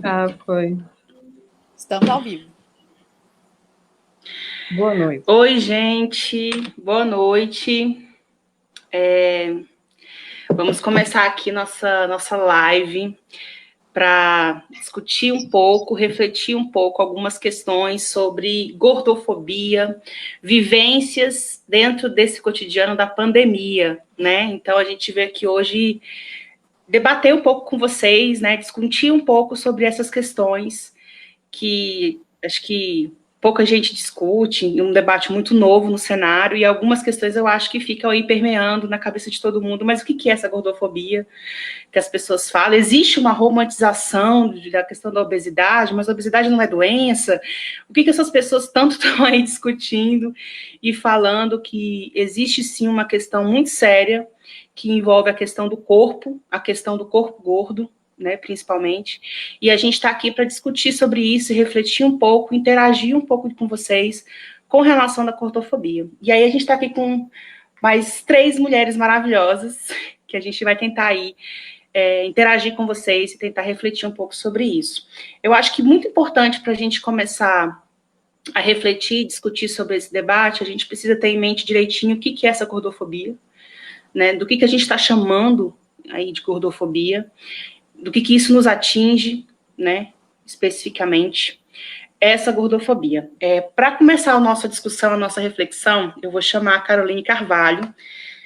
Ah, foi. Estamos ao vivo. Boa noite. Oi, gente. Boa noite. Vamos começar aqui nossa live para discutir um pouco, refletir um pouco algumas questões sobre gordofobia, vivências dentro desse cotidiano da pandemia, né? Então, a gente veio aqui hoje debater um pouco com vocês, né? Discutir um pouco sobre essas questões que acho que pouca gente discute, um debate muito novo no cenário, e algumas questões eu acho que ficam aí permeando na cabeça de todo mundo. Mas o que é essa gordofobia que as pessoas falam? Existe uma romantização da questão da obesidade, mas a obesidade não é doença? O que essas pessoas tanto estão aí discutindo e falando que existe sim uma questão muito séria que envolve a questão do corpo gordo, né, principalmente, e a gente está aqui para discutir sobre isso, refletir um pouco, interagir um pouco com vocês com relação da gordofobia. E aí a gente está aqui com mais 3 mulheres maravilhosas, que a gente vai tentar aí interagir com vocês e tentar refletir um pouco sobre isso. Eu acho que muito importante para a gente começar a refletir, discutir sobre esse debate, a gente precisa ter em mente direitinho o que é essa gordofobia, né, do que a gente está chamando aí de gordofobia, do que isso nos atinge, né, especificamente, essa gordofobia. Para começar a nossa discussão, a nossa reflexão, eu vou chamar a Caroline Carvalho.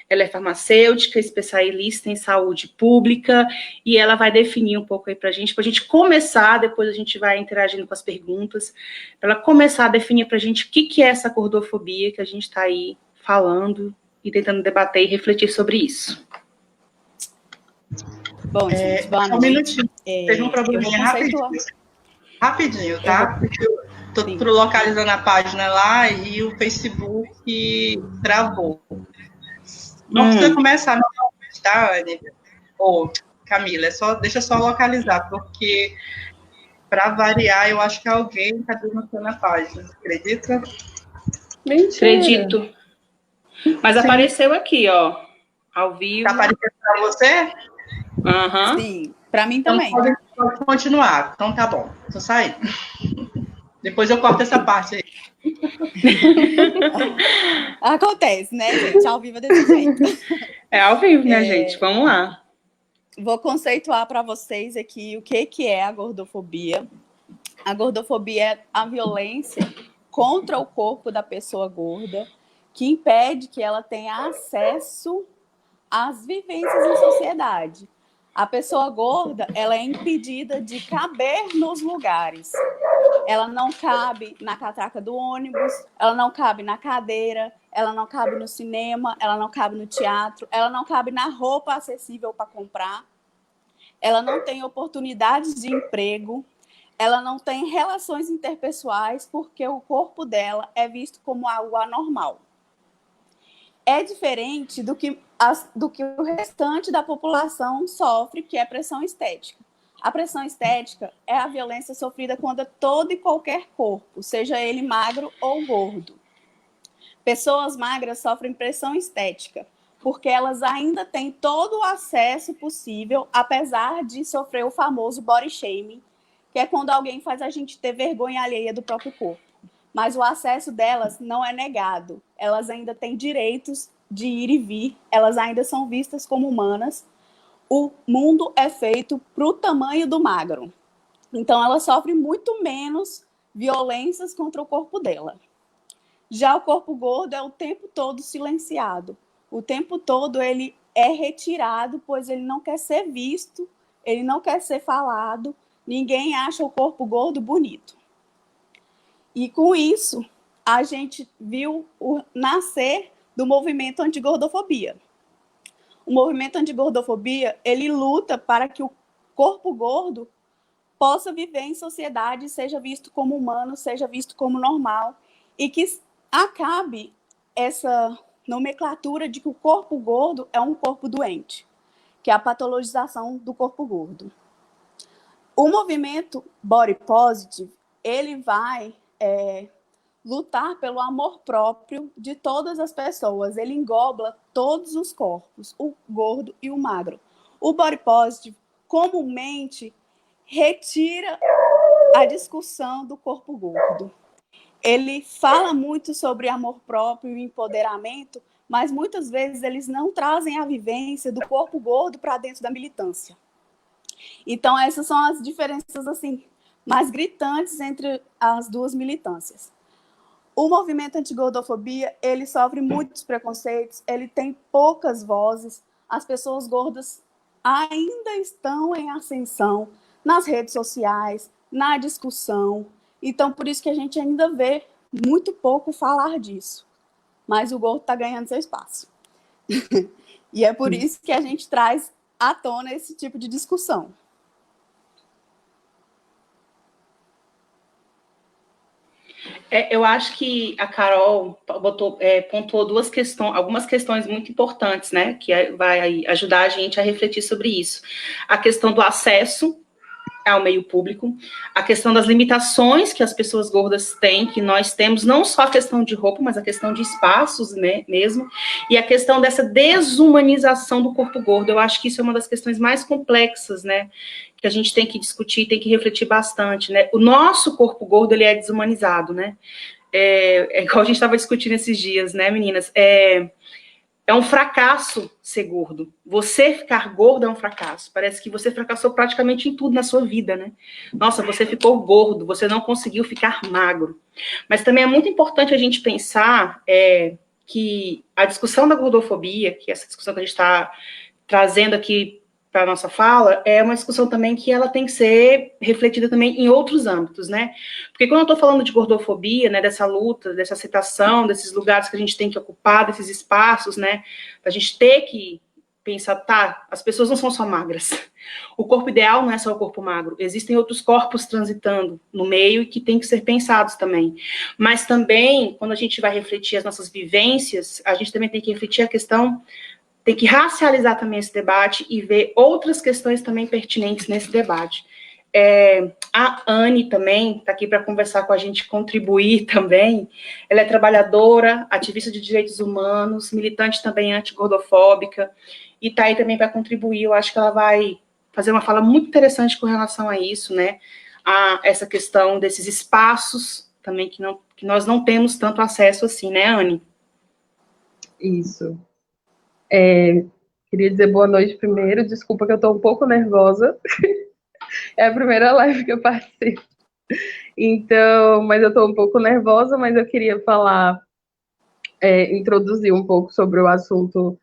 Ela é farmacêutica, especialista em saúde pública, e ela vai definir um pouco aí para a gente começar, depois a gente vai interagindo com as perguntas, para ela começar a definir para a gente o que é essa gordofobia que a gente está aí falando e tentando debater e refletir sobre isso. Bom, gente, boa noite. Um minutinho. Teve um probleminha rapidinho, tá? Porque eu tô localizando a página lá e o Facebook travou. Não precisa começar normalmente, tá, Anny? Ou Camila, deixa só localizar, porque para variar, eu acho que alguém está denunciando a página. Acredita? Mentira. Acredito. Mas sim, apareceu aqui, ó, ao vivo. Tá aparecendo para você? Aham. Sim, para mim também. Então pode continuar. Então tá bom, tô saindo. Depois eu corto essa parte aí. Acontece, né, gente? Ao vivo é desse jeito. É ao vivo, né, gente? Vamos lá. Vou conceituar para vocês aqui o que é a gordofobia. A gordofobia é a violência contra o corpo da pessoa gorda que impede que ela tenha acesso às vivências em sociedade. A pessoa gorda, ela é impedida de caber nos lugares. Ela não cabe na catraca do ônibus, ela não cabe na cadeira, ela não cabe no cinema, ela não cabe no teatro, ela não cabe na roupa acessível para comprar, ela não tem oportunidades de emprego, ela não tem relações interpessoais porque o corpo dela é visto como algo anormal. É diferente do que o restante da população sofre, que é pressão estética. A pressão estética é a violência sofrida contra todo e qualquer corpo, seja ele magro ou gordo. Pessoas magras sofrem pressão estética, porque elas ainda têm todo o acesso possível, apesar de sofrer o famoso body shaming, que é quando alguém faz a gente ter vergonha alheia do próprio corpo. Mas o acesso delas não é negado. Elas ainda têm direitos de ir e vir, elas ainda são vistas como humanas. O mundo é feito para o tamanho do magro. Então, ela sofre muito menos violências contra o corpo dela. Já o corpo gordo é o tempo todo silenciado. O tempo todo ele é retirado, pois ele não quer ser visto, ele não quer ser falado. Ninguém acha o corpo gordo bonito. E com isso, a gente viu o nascer do movimento antigordofobia. O movimento antigordofobia, ele luta para que o corpo gordo possa viver em sociedade, seja visto como humano, seja visto como normal, e que acabe essa nomenclatura de que o corpo gordo é um corpo doente, que é a patologização do corpo gordo. O movimento body positive, ele vai lutar pelo amor próprio de todas as pessoas. Ele engloba todos os corpos, o gordo e o magro. O body positive comumente retira a discussão do corpo gordo. Ele fala muito sobre amor próprio e empoderamento, mas muitas vezes eles não trazem a vivência do corpo gordo para dentro da militância. Então, essas são as diferenças assim mais gritantes entre as duas militâncias. O movimento anti-gordofobia, ele sofre muitos preconceitos, ele tem poucas vozes, as pessoas gordas ainda estão em ascensão nas redes sociais, na discussão. Então, por isso que a gente ainda vê muito pouco falar disso. Mas o gordo está ganhando seu espaço. E é por isso que a gente traz à tona esse tipo de discussão. Eu acho que a Carol pontuou algumas questões muito importantes, né, que vai ajudar a gente a refletir sobre isso. A questão do acesso ao meio público, a questão das limitações que as pessoas gordas têm, que nós temos, não só a questão de roupa, mas a questão de espaços, né, mesmo, e a questão dessa desumanização do corpo gordo. Eu acho que isso é uma das questões mais complexas, né, que a gente tem que discutir, tem que refletir bastante, né. O nosso corpo gordo, ele é desumanizado, né, igual a gente estava discutindo esses dias, né, meninas, é um fracasso ser gordo. Você ficar gordo é um fracasso. Parece que você fracassou praticamente em tudo na sua vida, né? Nossa, você ficou gordo, você não conseguiu ficar magro. Mas também é muito importante a gente pensar que a discussão da gordofobia, que essa discussão que a gente está trazendo aqui para a nossa fala, é uma discussão também que ela tem que ser refletida também em outros âmbitos, né? Porque quando eu estou falando de gordofobia, né, dessa luta, dessa aceitação, desses lugares que a gente tem que ocupar, desses espaços, né, a gente ter que pensar, tá, as pessoas não são só magras. O corpo ideal não é só o corpo magro. Existem outros corpos transitando no meio e que tem que ser pensados também. Mas também, quando a gente vai refletir as nossas vivências, a gente também tem que refletir a questão, tem que racializar também esse debate e ver outras questões também pertinentes nesse debate. A Anne também está aqui para conversar com a gente, contribuir também. Ela é trabalhadora, ativista de direitos humanos, militante também antigordofóbica, e está aí também para contribuir. Eu acho que ela vai fazer uma fala muito interessante com relação a isso, né? A essa questão desses espaços também que nós não temos tanto acesso assim, né, Anne? Isso. Queria dizer boa noite primeiro, desculpa que eu estou um pouco nervosa, é a primeira live que eu participo, então, mas eu estou um pouco nervosa, mas eu queria falar, introduzir um pouco sobre o assunto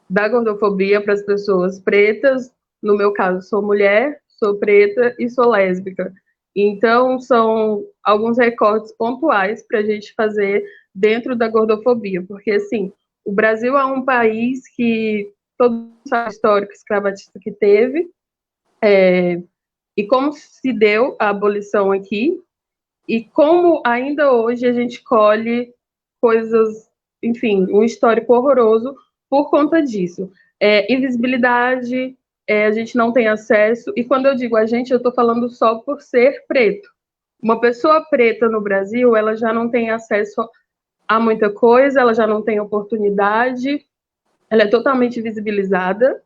da gordofobia para as pessoas pretas. No meu caso, sou mulher, sou preta e sou lésbica, então são alguns recortes pontuais para a gente fazer dentro da gordofobia, porque assim, o Brasil é um país que todo o histórico escravagista que teve, e como se deu a abolição aqui, e como ainda hoje a gente colhe coisas, enfim, um histórico horroroso por conta disso. Invisibilidade, a gente não tem acesso, e quando eu digo a gente, eu estou falando só por ser preto. Uma pessoa preta no Brasil, ela já não tem acesso há muita coisa, ela já não tem oportunidade, ela é totalmente visibilizada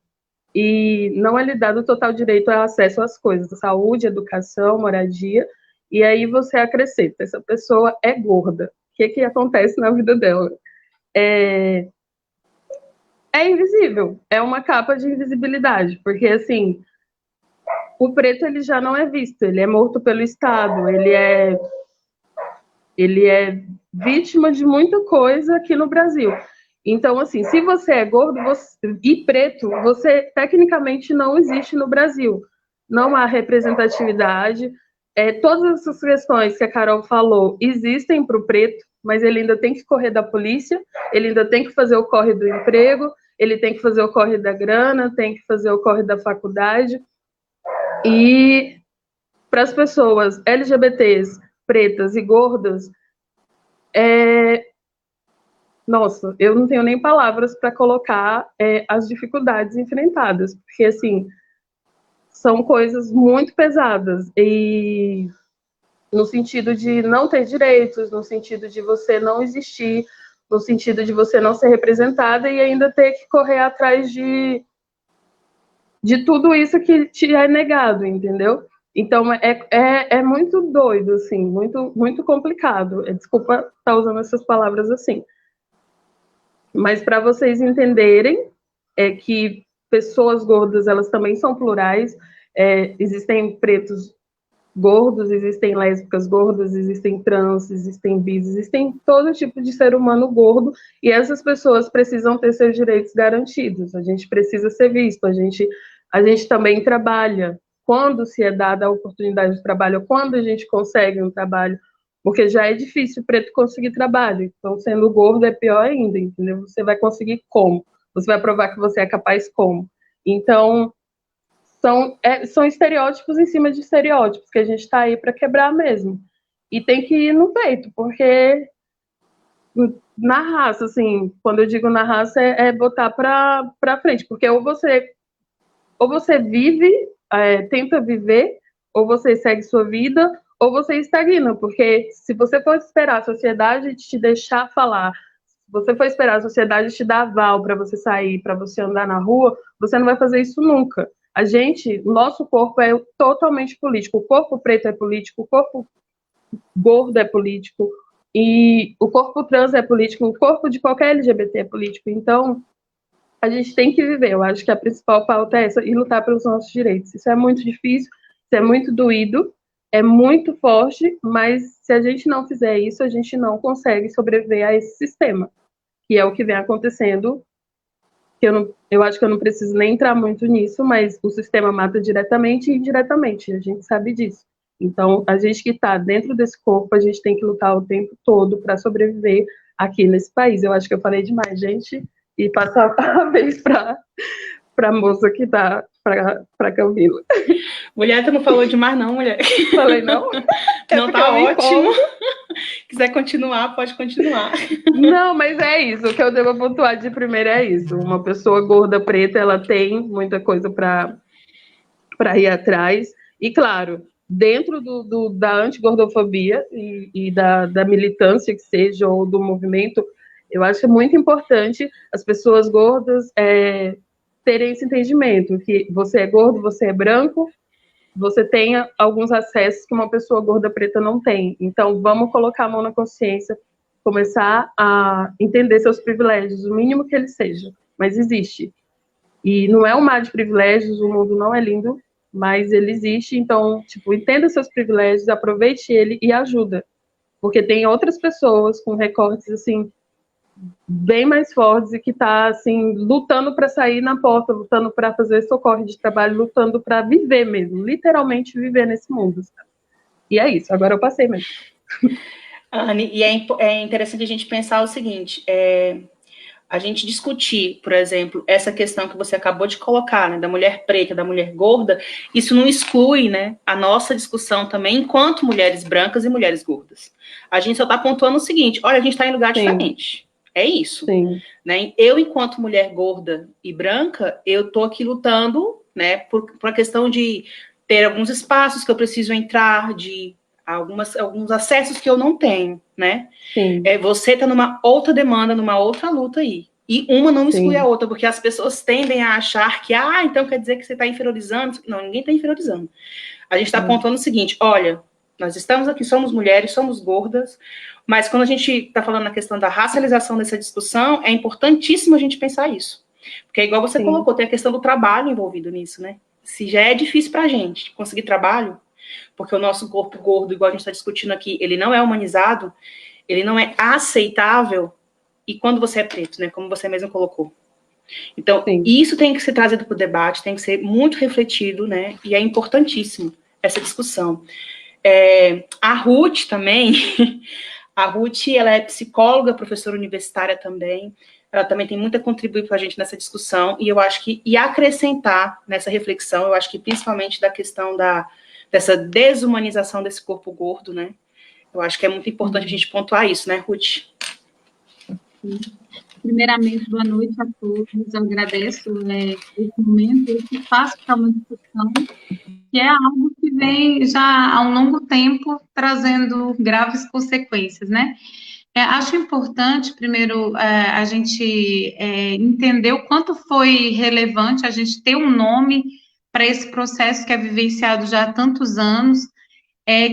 e não é lhe dado total direito a acesso às coisas, saúde, educação, moradia, e aí você acrescenta, essa pessoa é gorda. O que acontece na vida dela? É invisível, é uma capa de invisibilidade, porque assim, o preto ele já não é visto, ele é morto pelo Estado, ele é vítima de muita coisa aqui no Brasil. Então, assim, se você é gordo e preto, você tecnicamente não existe no Brasil. Não há representatividade. Todas essas questões que a Carol falou existem para o preto, mas ele ainda tem que correr da polícia, ele ainda tem que fazer o corre do emprego, ele tem que fazer o corre da grana, tem que fazer o corre da faculdade. E para as pessoas LGBTs, pretas e gordas, nossa, eu não tenho nem palavras para colocar as dificuldades enfrentadas, porque, assim, são coisas muito pesadas, e no sentido de não ter direitos, no sentido de você não existir, no sentido de você não ser representada e ainda ter que correr atrás de de tudo isso que te é negado, entendeu? Então, é muito doido, assim, muito, muito complicado. Desculpa estar usando essas palavras assim. Mas para vocês entenderem que pessoas gordas, elas também são plurais, existem pretos gordos, existem lésbicas gordas, existem trans, existem bis, existem todo tipo de ser humano gordo, e essas pessoas precisam ter seus direitos garantidos. A gente precisa ser visto, a gente também trabalha. Quando se é dada a oportunidade de trabalho, quando a gente consegue um trabalho, porque já é difícil o preto conseguir trabalho, então sendo gordo é pior ainda, entendeu? Você vai conseguir como? Você vai provar que você é capaz como? Então, são estereótipos em cima de estereótipos, que a gente está aí para quebrar mesmo. E tem que ir no peito, porque na raça, assim, quando eu digo na raça, botar para frente, porque ou você vive, tenta viver, ou você segue sua vida, ou você estagna, porque se você for esperar a sociedade te deixar falar, se você for esperar a sociedade te dar aval para você sair, para você andar na rua, você não vai fazer isso nunca. O nosso corpo é totalmente político. O corpo preto é político, o corpo gordo é político, e o corpo trans é político, o corpo de qualquer LGBT é político. Então, a gente tem que viver. Eu acho que a principal pauta é essa, e lutar pelos nossos direitos. Isso é muito difícil, isso é muito doído, é muito forte, mas se a gente não fizer isso, a gente não consegue sobreviver a esse sistema, que é o que vem acontecendo. Eu acho que eu não preciso nem entrar muito nisso, mas o sistema mata diretamente e indiretamente, a gente sabe disso. Então, a gente que está dentro desse corpo, a gente tem que lutar o tempo todo para sobreviver aqui nesse país. Eu acho que eu falei demais, gente, e passar a vez para a moça que está para Camila. Mulher, tu não falou demais não, mulher. Falei não? Não, tá ótimo. Quiser continuar, pode continuar. Não, mas é isso. O que eu devo pontuar de primeiro é isso. Uma pessoa gorda, preta, ela tem muita coisa para ir atrás. E, claro, dentro da antigordofobia e da militância que seja, ou do movimento, eu acho muito importante as pessoas gordas terem esse entendimento, que você é gordo, você é branco, você tem alguns acessos que uma pessoa gorda preta não tem. Então, vamos colocar a mão na consciência, começar a entender seus privilégios, o mínimo que eles sejam, mas existe. E não é um mar de privilégios, o mundo não é lindo, mas ele existe. Então, tipo, entenda seus privilégios, aproveite ele e ajuda. Porque tem outras pessoas com recortes, assim, bem mais fortes e que tá, assim, lutando para sair na porta, lutando para fazer socorro de trabalho, lutando para viver mesmo, literalmente viver nesse mundo. Sabe? E é isso, agora eu passei mesmo. Anne, e é interessante a gente pensar o seguinte, a gente discutir, por exemplo, essa questão que você acabou de colocar, né, da mulher preta, da mulher gorda, isso não exclui, né, a nossa discussão também enquanto mulheres brancas e mulheres gordas. A gente só está pontuando o seguinte, olha, a gente está em lugar diferente. É isso. Né? Eu, enquanto mulher gorda e branca, eu estou aqui lutando, né, por uma questão de ter alguns espaços que eu preciso entrar, de alguns acessos que eu não tenho, né? Você está numa outra demanda, numa outra luta aí. E uma não exclui a outra, porque as pessoas tendem a achar que, então quer dizer que você está inferiorizando. Não, ninguém está inferiorizando. A gente está apontando o seguinte, olha, nós estamos aqui, somos mulheres, somos gordas, mas quando a gente está falando na questão da racialização dessa discussão, é importantíssimo a gente pensar isso. Porque igual você colocou, tem a questão do trabalho envolvido nisso, né? Se já é difícil para a gente conseguir trabalho, porque o nosso corpo gordo, igual a gente está discutindo aqui, ele não é humanizado, ele não é aceitável, e quando você é preto, né? Como você mesmo colocou. Então, isso tem que ser trazido para o debate, tem que ser muito refletido, né? E é importantíssimo essa discussão. A Ruth também, a Ruth, ela é psicóloga, professora universitária também, ela também tem muito a contribuir para a gente nessa discussão, e eu acho que, e acrescentar nessa reflexão, eu acho que principalmente da questão dessa desumanização desse corpo gordo, né, eu acho que é muito importante a gente pontuar isso, né, Ruth? Primeiramente, boa noite a todos, eu agradeço esse momento, esse espaço para uma discussão, que é algo que vem já há um longo tempo trazendo graves consequências, né? Acho importante, primeiro, a gente entender o quanto foi relevante a gente ter um nome para esse processo que é vivenciado já há tantos anos,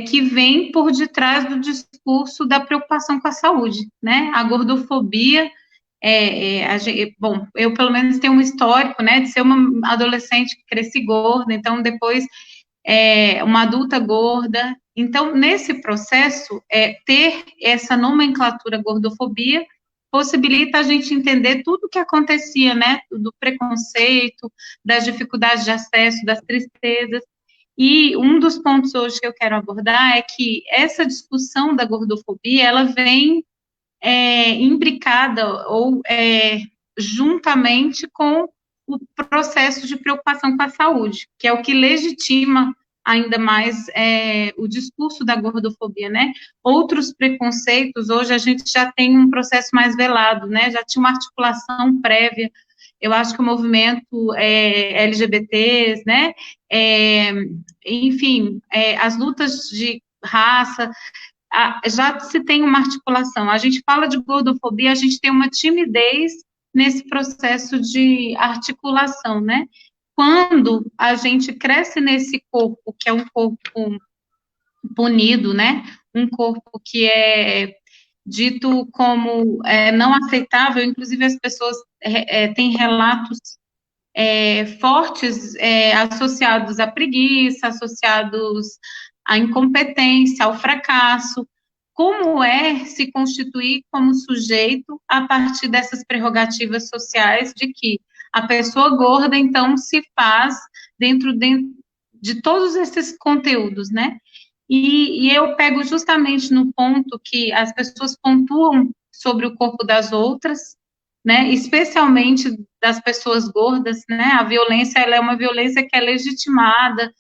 que vem por detrás do discurso da preocupação com a saúde, né? A gordofobia, bom, eu pelo menos tenho um histórico, né, de ser uma adolescente que cresci gorda, então depois uma adulta gorda. Então, nesse processo, ter essa nomenclatura gordofobia possibilita a gente entender tudo o que acontecia, né, do preconceito, das dificuldades de acesso, das tristezas. E um dos pontos hoje que eu quero abordar é que essa discussão da gordofobia, ela vem imbricada ou juntamente com o processo de preocupação com a saúde, que é o que legitima ainda mais o discurso da gordofobia, né? Outros preconceitos, hoje a gente já tem um processo mais velado, né? Já tinha uma articulação prévia. Eu acho que o movimento LGBTs, né? Enfim, as lutas de raça, já se tem uma articulação. A gente fala de gordofobia, a gente tem uma timidez nesse processo de articulação, né? Quando a gente cresce nesse corpo, que é um corpo punido, né? Um corpo que é dito como não aceitável, inclusive as pessoas têm relatos fortes associados à preguiça, associados à incompetência, ao fracasso. Como é se constituir como sujeito a partir dessas prerrogativas sociais de que a pessoa gorda, então, se faz dentro de todos esses conteúdos, né? E eu pego justamente no ponto que as pessoas pontuam sobre o corpo das outras, né, especialmente das pessoas gordas, né, a violência, ela é uma violência que é legitimada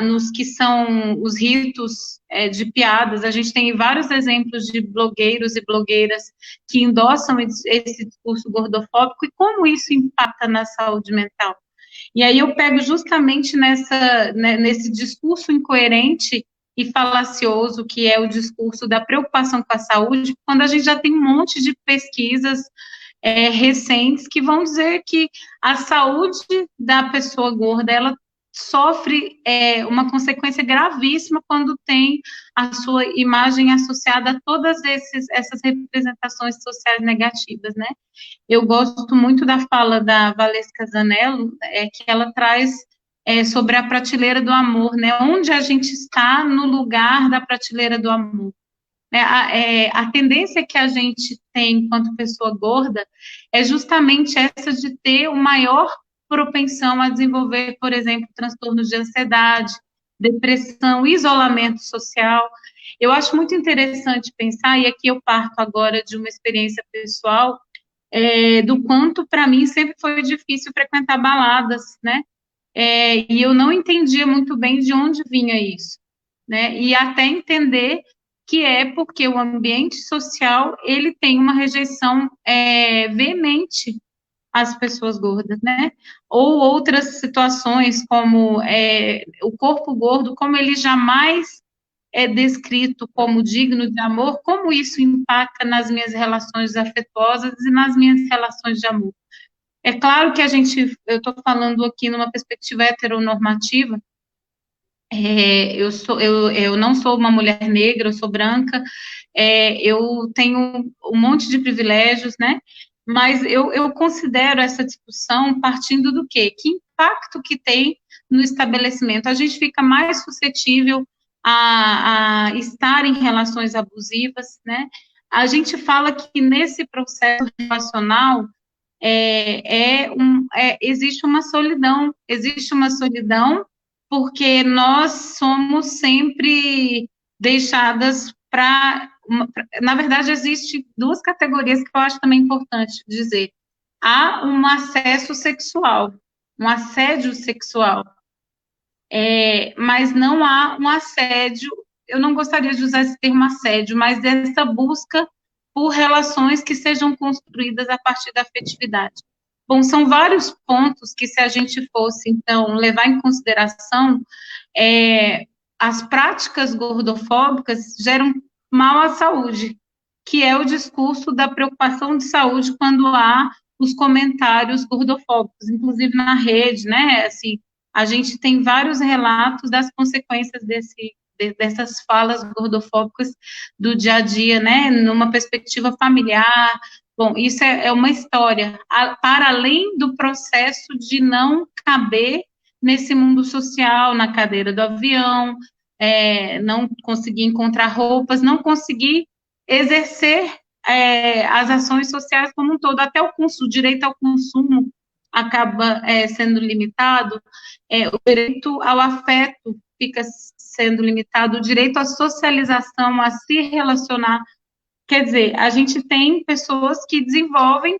nos que são os ritos de piadas. A gente tem vários exemplos de blogueiros e blogueiras que endossam esse discurso gordofóbico e como isso impacta na saúde mental. E aí eu pego justamente nesse discurso incoerente e falacioso, que é o discurso da preocupação com a saúde, quando a gente já tem um monte de pesquisas recentes que vão dizer que a saúde da pessoa gorda, ela sofre uma consequência gravíssima quando tem a sua imagem associada a todas essas representações sociais negativas, né? Eu gosto muito da fala da Valesca Zanello, que ela traz sobre a prateleira do amor, né? Onde a gente está no lugar da prateleira do amor. A tendência que a gente tem enquanto pessoa gorda é justamente essa de ter o maior propensão a desenvolver, por exemplo, transtornos de ansiedade, depressão, isolamento social. Eu acho muito interessante pensar, e aqui eu parto agora de uma experiência pessoal, do quanto, para mim, sempre foi difícil frequentar baladas, né? E eu não entendia muito bem de onde vinha isso, né? E até entender que é porque o ambiente social, ele tem uma rejeição veemente às pessoas gordas, né? Ou outras situações, como o corpo gordo, como ele jamais é descrito como digno de amor, como isso impacta nas minhas relações afetuosas e nas minhas relações de amor. É claro que eu estou falando aqui numa perspectiva heteronormativa, eu não sou uma mulher negra, eu sou branca, eu tenho um monte de privilégios, né? Mas eu considero essa discussão partindo do quê? Que impacto que tem no estabelecimento? A gente fica mais suscetível a estar em relações abusivas, né? A gente fala que nesse processo relacional existe uma solidão porque nós somos sempre deixadas na verdade, existe duas categorias que eu acho também importante dizer. Há um acesso sexual, um assédio sexual, mas não há um assédio, eu não gostaria de usar esse termo assédio, mas essa busca por relações que sejam construídas a partir da afetividade. Bom, são vários pontos que, se a gente fosse, então, levar em consideração, as práticas gordofóbicas geram mal à saúde, que é o discurso da preocupação de saúde quando há os comentários gordofóbicos, inclusive na rede, né? Assim, a gente tem vários relatos das consequências dessas falas gordofóbicas do dia a dia, né? Numa perspectiva familiar. Bom, isso é uma história, para além do processo de não caber nesse mundo social, na cadeira do avião, não conseguir encontrar roupas, não conseguir exercer as ações sociais como um todo, até o direito ao consumo acaba sendo limitado, o direito ao afeto fica sendo limitado, o direito à socialização, a se relacionar. Quer dizer, a gente tem pessoas que desenvolvem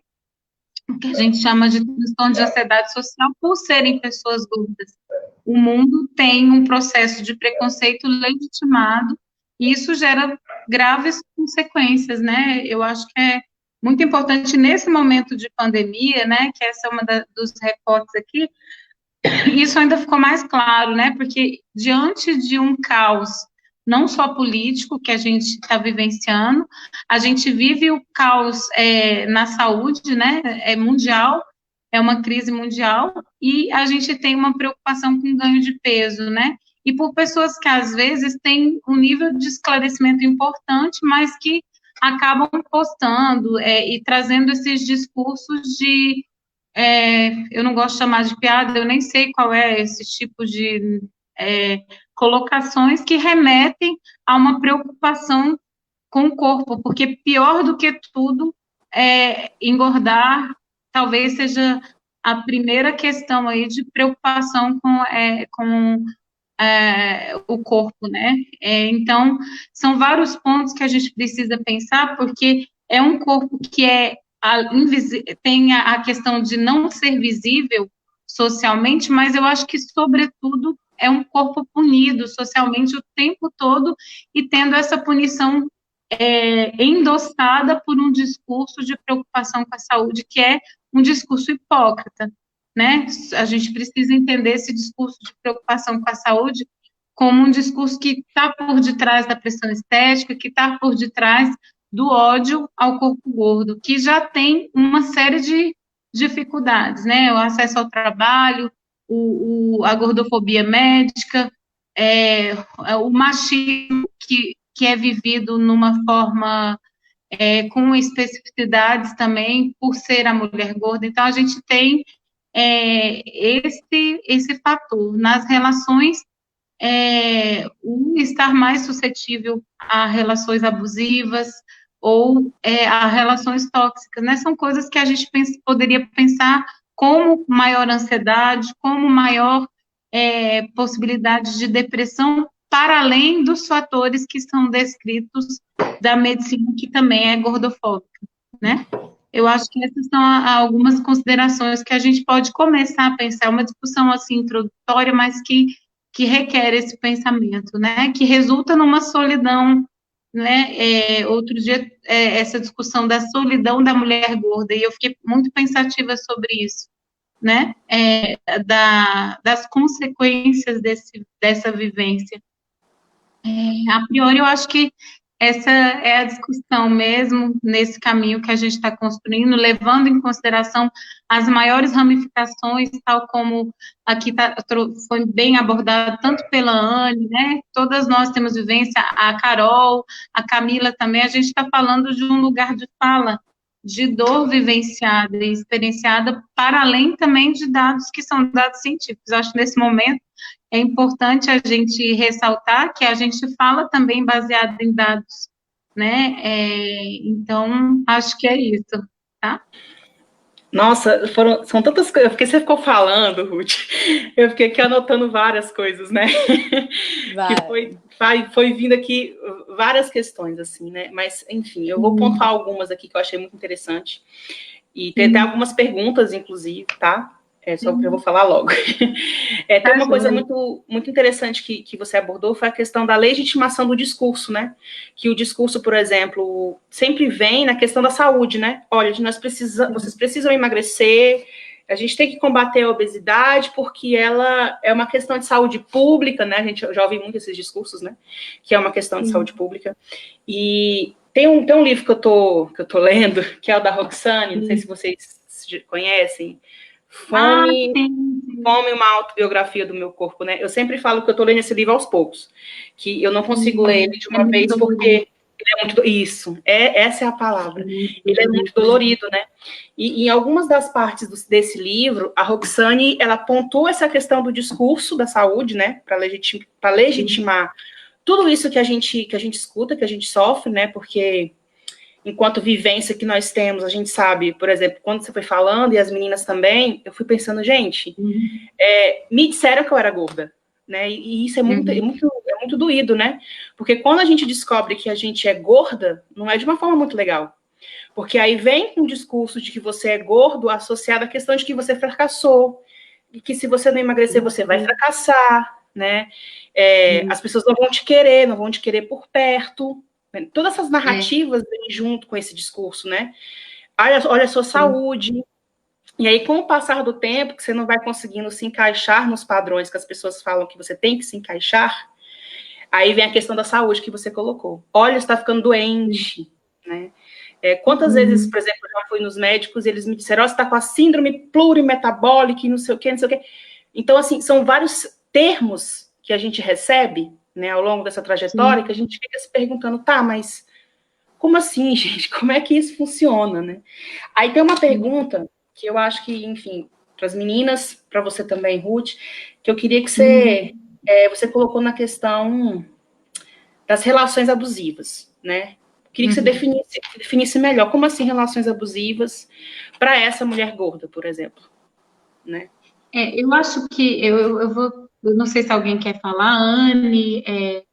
o que a gente chama de transtorno de ansiedade social por serem pessoas gordas. O mundo tem um processo de preconceito legitimado e isso gera graves consequências, né? Eu acho que é muito importante nesse momento de pandemia, né? Que essa é uma dos recortes aqui. Isso ainda ficou mais claro, né? Porque diante de um caos não só político que a gente está vivenciando, a gente vive o caos na saúde, né? É mundial, é uma crise mundial, e a gente tem uma preocupação com ganho de peso, né? E por pessoas que às vezes têm um nível de esclarecimento importante, mas que acabam postando e trazendo esses discursos de eu não gosto de chamar de piada, eu nem sei qual é esse tipo de colocações que remetem a uma preocupação com o corpo, porque pior do que tudo engordar talvez seja a primeira questão aí de preocupação com o corpo, né? Então, são vários pontos que a gente precisa pensar, porque é um corpo que tem a questão de não ser visível socialmente, mas eu acho que, sobretudo, é um corpo punido socialmente o tempo todo e tendo essa punição endossada por um discurso de preocupação com a saúde, que é um discurso hipócrita, né? A gente precisa entender esse discurso de preocupação com a saúde como um discurso que está por detrás da pressão estética, que está por detrás do ódio ao corpo gordo, que já tem uma série de dificuldades, né? O acesso ao trabalho, a gordofobia médica, o machismo que é vivido numa forma com especificidades também, por ser a mulher gorda. Então, a gente tem esse fator. Nas relações, estar mais suscetível a relações abusivas ou a relações tóxicas, né? São coisas que a gente poderia pensar como maior ansiedade, como maior possibilidade de depressão, para além dos fatores que são descritos da medicina, que também é gordofóbica, né? Eu acho que essas são algumas considerações que a gente pode começar a pensar, uma discussão assim introdutória, mas que requer esse pensamento, né? Que resulta numa solidão, né? Outro dia, essa discussão da solidão da mulher gorda, e eu fiquei muito pensativa sobre isso, né? Das consequências dessa vivência. A priori, eu acho que essa é a discussão mesmo, nesse caminho que a gente está construindo, levando em consideração as maiores ramificações, tal como aqui foi bem abordado, tanto pela Anne, né? Todas nós temos vivência, a Carol, a Camila também, a gente está falando de um lugar de fala, de dor vivenciada e experienciada, para além também de dados que são dados científicos. Eu acho que nesse momento é importante a gente ressaltar que a gente fala também baseado em dados, né? Então, acho que é isso, tá? Nossa, são tantas coisas, porque você ficou falando, Ruth, eu fiquei aqui anotando várias coisas, né? Que foi vindo aqui várias questões, assim, né? Mas, enfim, eu vou pontuar algumas aqui que eu achei muito interessante, e tem até algumas perguntas, inclusive, tá? Só que eu vou falar logo. Tem uma coisa muito, muito interessante que você abordou, foi a questão da legitimação do discurso, né? Que o discurso, por exemplo, sempre vem na questão da saúde, né? Olha, vocês precisam emagrecer, a gente tem que combater a obesidade porque ela é uma questão de saúde pública, né? A gente já ouvi muito esses discursos, né? Que é uma questão de saúde pública. E tem um livro que eu tô lendo, que é o da Roxane, não sei se vocês conhecem. Fome, uma autobiografia do meu corpo, né? Eu sempre falo que eu tô lendo esse livro aos poucos, que eu não consigo ler ele de uma vez porque ele é muito... Isso, essa é a palavra. Ele é muito dolorido, né? E em algumas das partes desse livro, a Roxane, ela pontua essa questão do discurso da saúde, né? Para legitimar tudo isso que a gente escuta, que a gente sofre, né? Porque enquanto vivência que nós temos, a gente sabe, por exemplo, quando você foi falando, e as meninas também, eu fui pensando, gente, me disseram que eu era gorda, né? E isso é muito doído, né? Porque quando a gente descobre que a gente é gorda, não é de uma forma muito legal. Porque aí vem com o discurso de que você é gordo associado à questão de que você fracassou, e que se você não emagrecer, você vai fracassar, né? As pessoas não vão te querer por perto. Todas essas narrativas vêm junto com esse discurso, né? Olha a sua saúde. E aí, com o passar do tempo, que você não vai conseguindo se encaixar nos padrões que as pessoas falam que você tem que se encaixar, aí vem a questão da saúde que você colocou. Olha, você está ficando doente, né? Quantas vezes, por exemplo, eu já fui nos médicos e eles me disseram, você está com a síndrome plurimetabólica e não sei o quê, não sei o quê. Então, assim, são vários termos que a gente recebe, né, ao longo dessa trajetória, que a gente fica se perguntando, tá, mas como assim, gente? Como é que isso funciona, né? Aí tem uma pergunta que eu acho que, enfim, para as meninas, para você também, Ruth, que eu queria que você colocou na questão das relações abusivas, né? Queria que você definisse melhor, como assim relações abusivas para essa mulher gorda, por exemplo, né? Eu acho que eu não sei se alguém quer falar, Anne,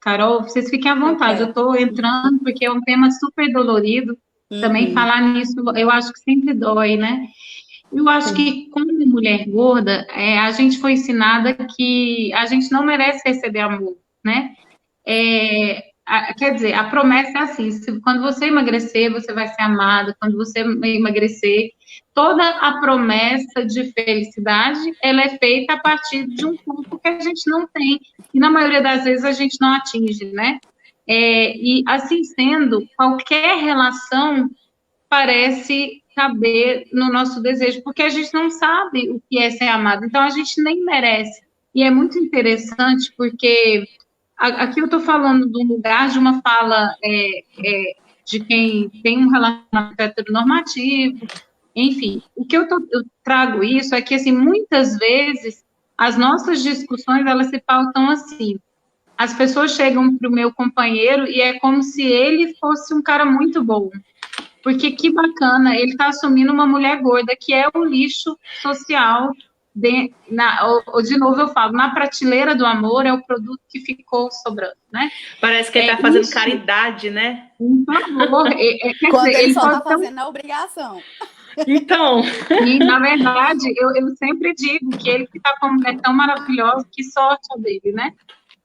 Carol, vocês fiquem à vontade, eu estou entrando porque é um tema super dolorido, também falar nisso, eu acho que sempre dói, né? Eu acho que, como mulher gorda, a gente foi ensinada que a gente não merece receber amor, né? Quer dizer, a promessa é assim, quando você emagrecer, você vai ser amada, quando você emagrecer, toda a promessa de felicidade, ela é feita a partir de um corpo que a gente não tem, e na maioria das vezes a gente não atinge, né? E assim sendo, qualquer relação parece caber no nosso desejo, porque a gente não sabe o que é ser amado, então a gente nem merece. E é muito interessante, porque aqui eu estou falando de um lugar, de uma fala de quem tem um relacionamento heteronormativo, enfim. O que eu trago isso é que, assim, muitas vezes, as nossas discussões, elas se pautam assim. As pessoas chegam para o meu companheiro e é como se ele fosse um cara muito bom. Porque que bacana, ele está assumindo uma mulher gorda, que é o lixo social. De novo eu falo, na prateleira do amor é o produto que ficou sobrando, né? Parece que ele está fazendo caridade, né? Por favor. Quando dizer, ele só está fazendo a obrigação. Então. E, na verdade, eu sempre digo que ele que está com uma mulher tão maravilhosa, que sorte a dele, né?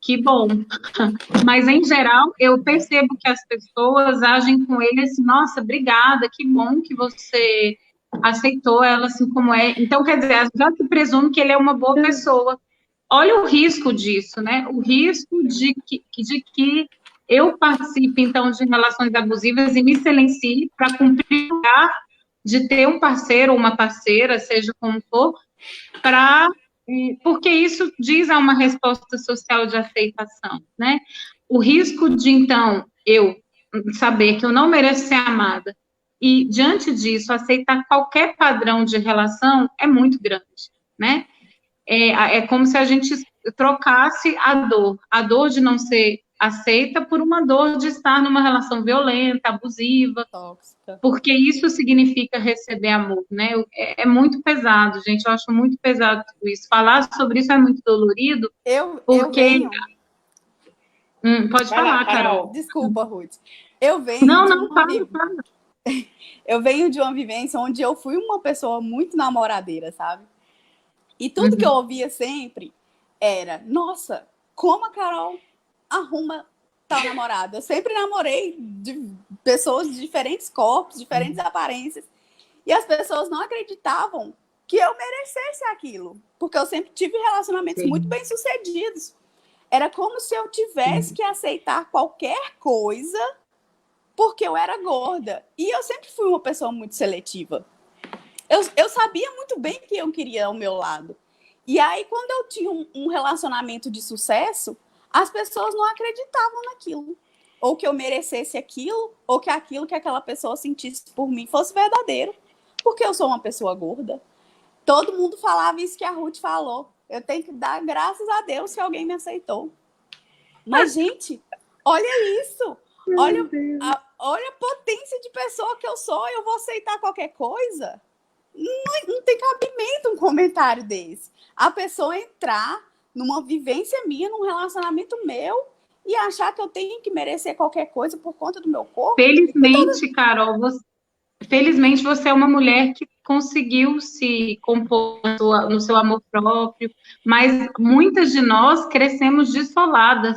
Que bom. Mas, em geral, eu percebo que as pessoas agem com ele assim, nossa, obrigada, que bom que você aceitou ela assim como é. Então, quer dizer, já se presume que ele é uma boa pessoa. Olha o risco disso, né? O risco de que eu participe, então, de relações abusivas e me silencie para cumprir o lugar de ter um parceiro ou uma parceira, seja como for, porque isso diz a uma resposta social de aceitação, né? O risco de, então, eu saber que eu não mereço ser amada e, diante disso, aceitar qualquer padrão de relação é muito grande, né? É como se a gente trocasse a dor de não ser aceita por uma dor de estar numa relação violenta, abusiva, tóxica, porque isso significa receber amor, né? É muito pesado, gente, eu acho muito pesado tudo isso. Falar sobre isso é muito dolorido, porque... pode falar, Carol. Desculpa, Ruth. Eu venho Eu venho de uma vivência onde eu fui uma pessoa muito namoradeira, sabe? E tudo que eu ouvia sempre era, nossa, como a Carol arruma tal namorado. Eu sempre namorei de pessoas de diferentes corpos, diferentes aparências, e as pessoas não acreditavam que eu merecesse aquilo. Porque eu sempre tive relacionamentos muito bem-sucedidos. Era como se eu tivesse que aceitar qualquer coisa porque eu era gorda. E eu sempre fui uma pessoa muito seletiva. Eu sabia muito bem que eu queria ao meu lado. E aí, quando eu tinha um relacionamento de sucesso, as pessoas não acreditavam naquilo. Ou que eu merecesse aquilo, ou que aquilo que aquela pessoa sentisse por mim fosse verdadeiro. Porque eu sou uma pessoa gorda. Todo mundo falava isso que a Ruth falou. Eu tenho que dar graças a Deus que alguém me aceitou. Mas, gente, olha isso. Olha a potência de pessoa que eu sou. Eu vou aceitar qualquer coisa? Não tem cabimento um comentário desse. A pessoa entrar numa vivência minha, num relacionamento meu, e achar que eu tenho que merecer qualquer coisa por conta do meu corpo. Felizmente, Carol, felizmente você é uma mulher que conseguiu se compor no seu amor próprio, mas muitas de nós crescemos desoladas,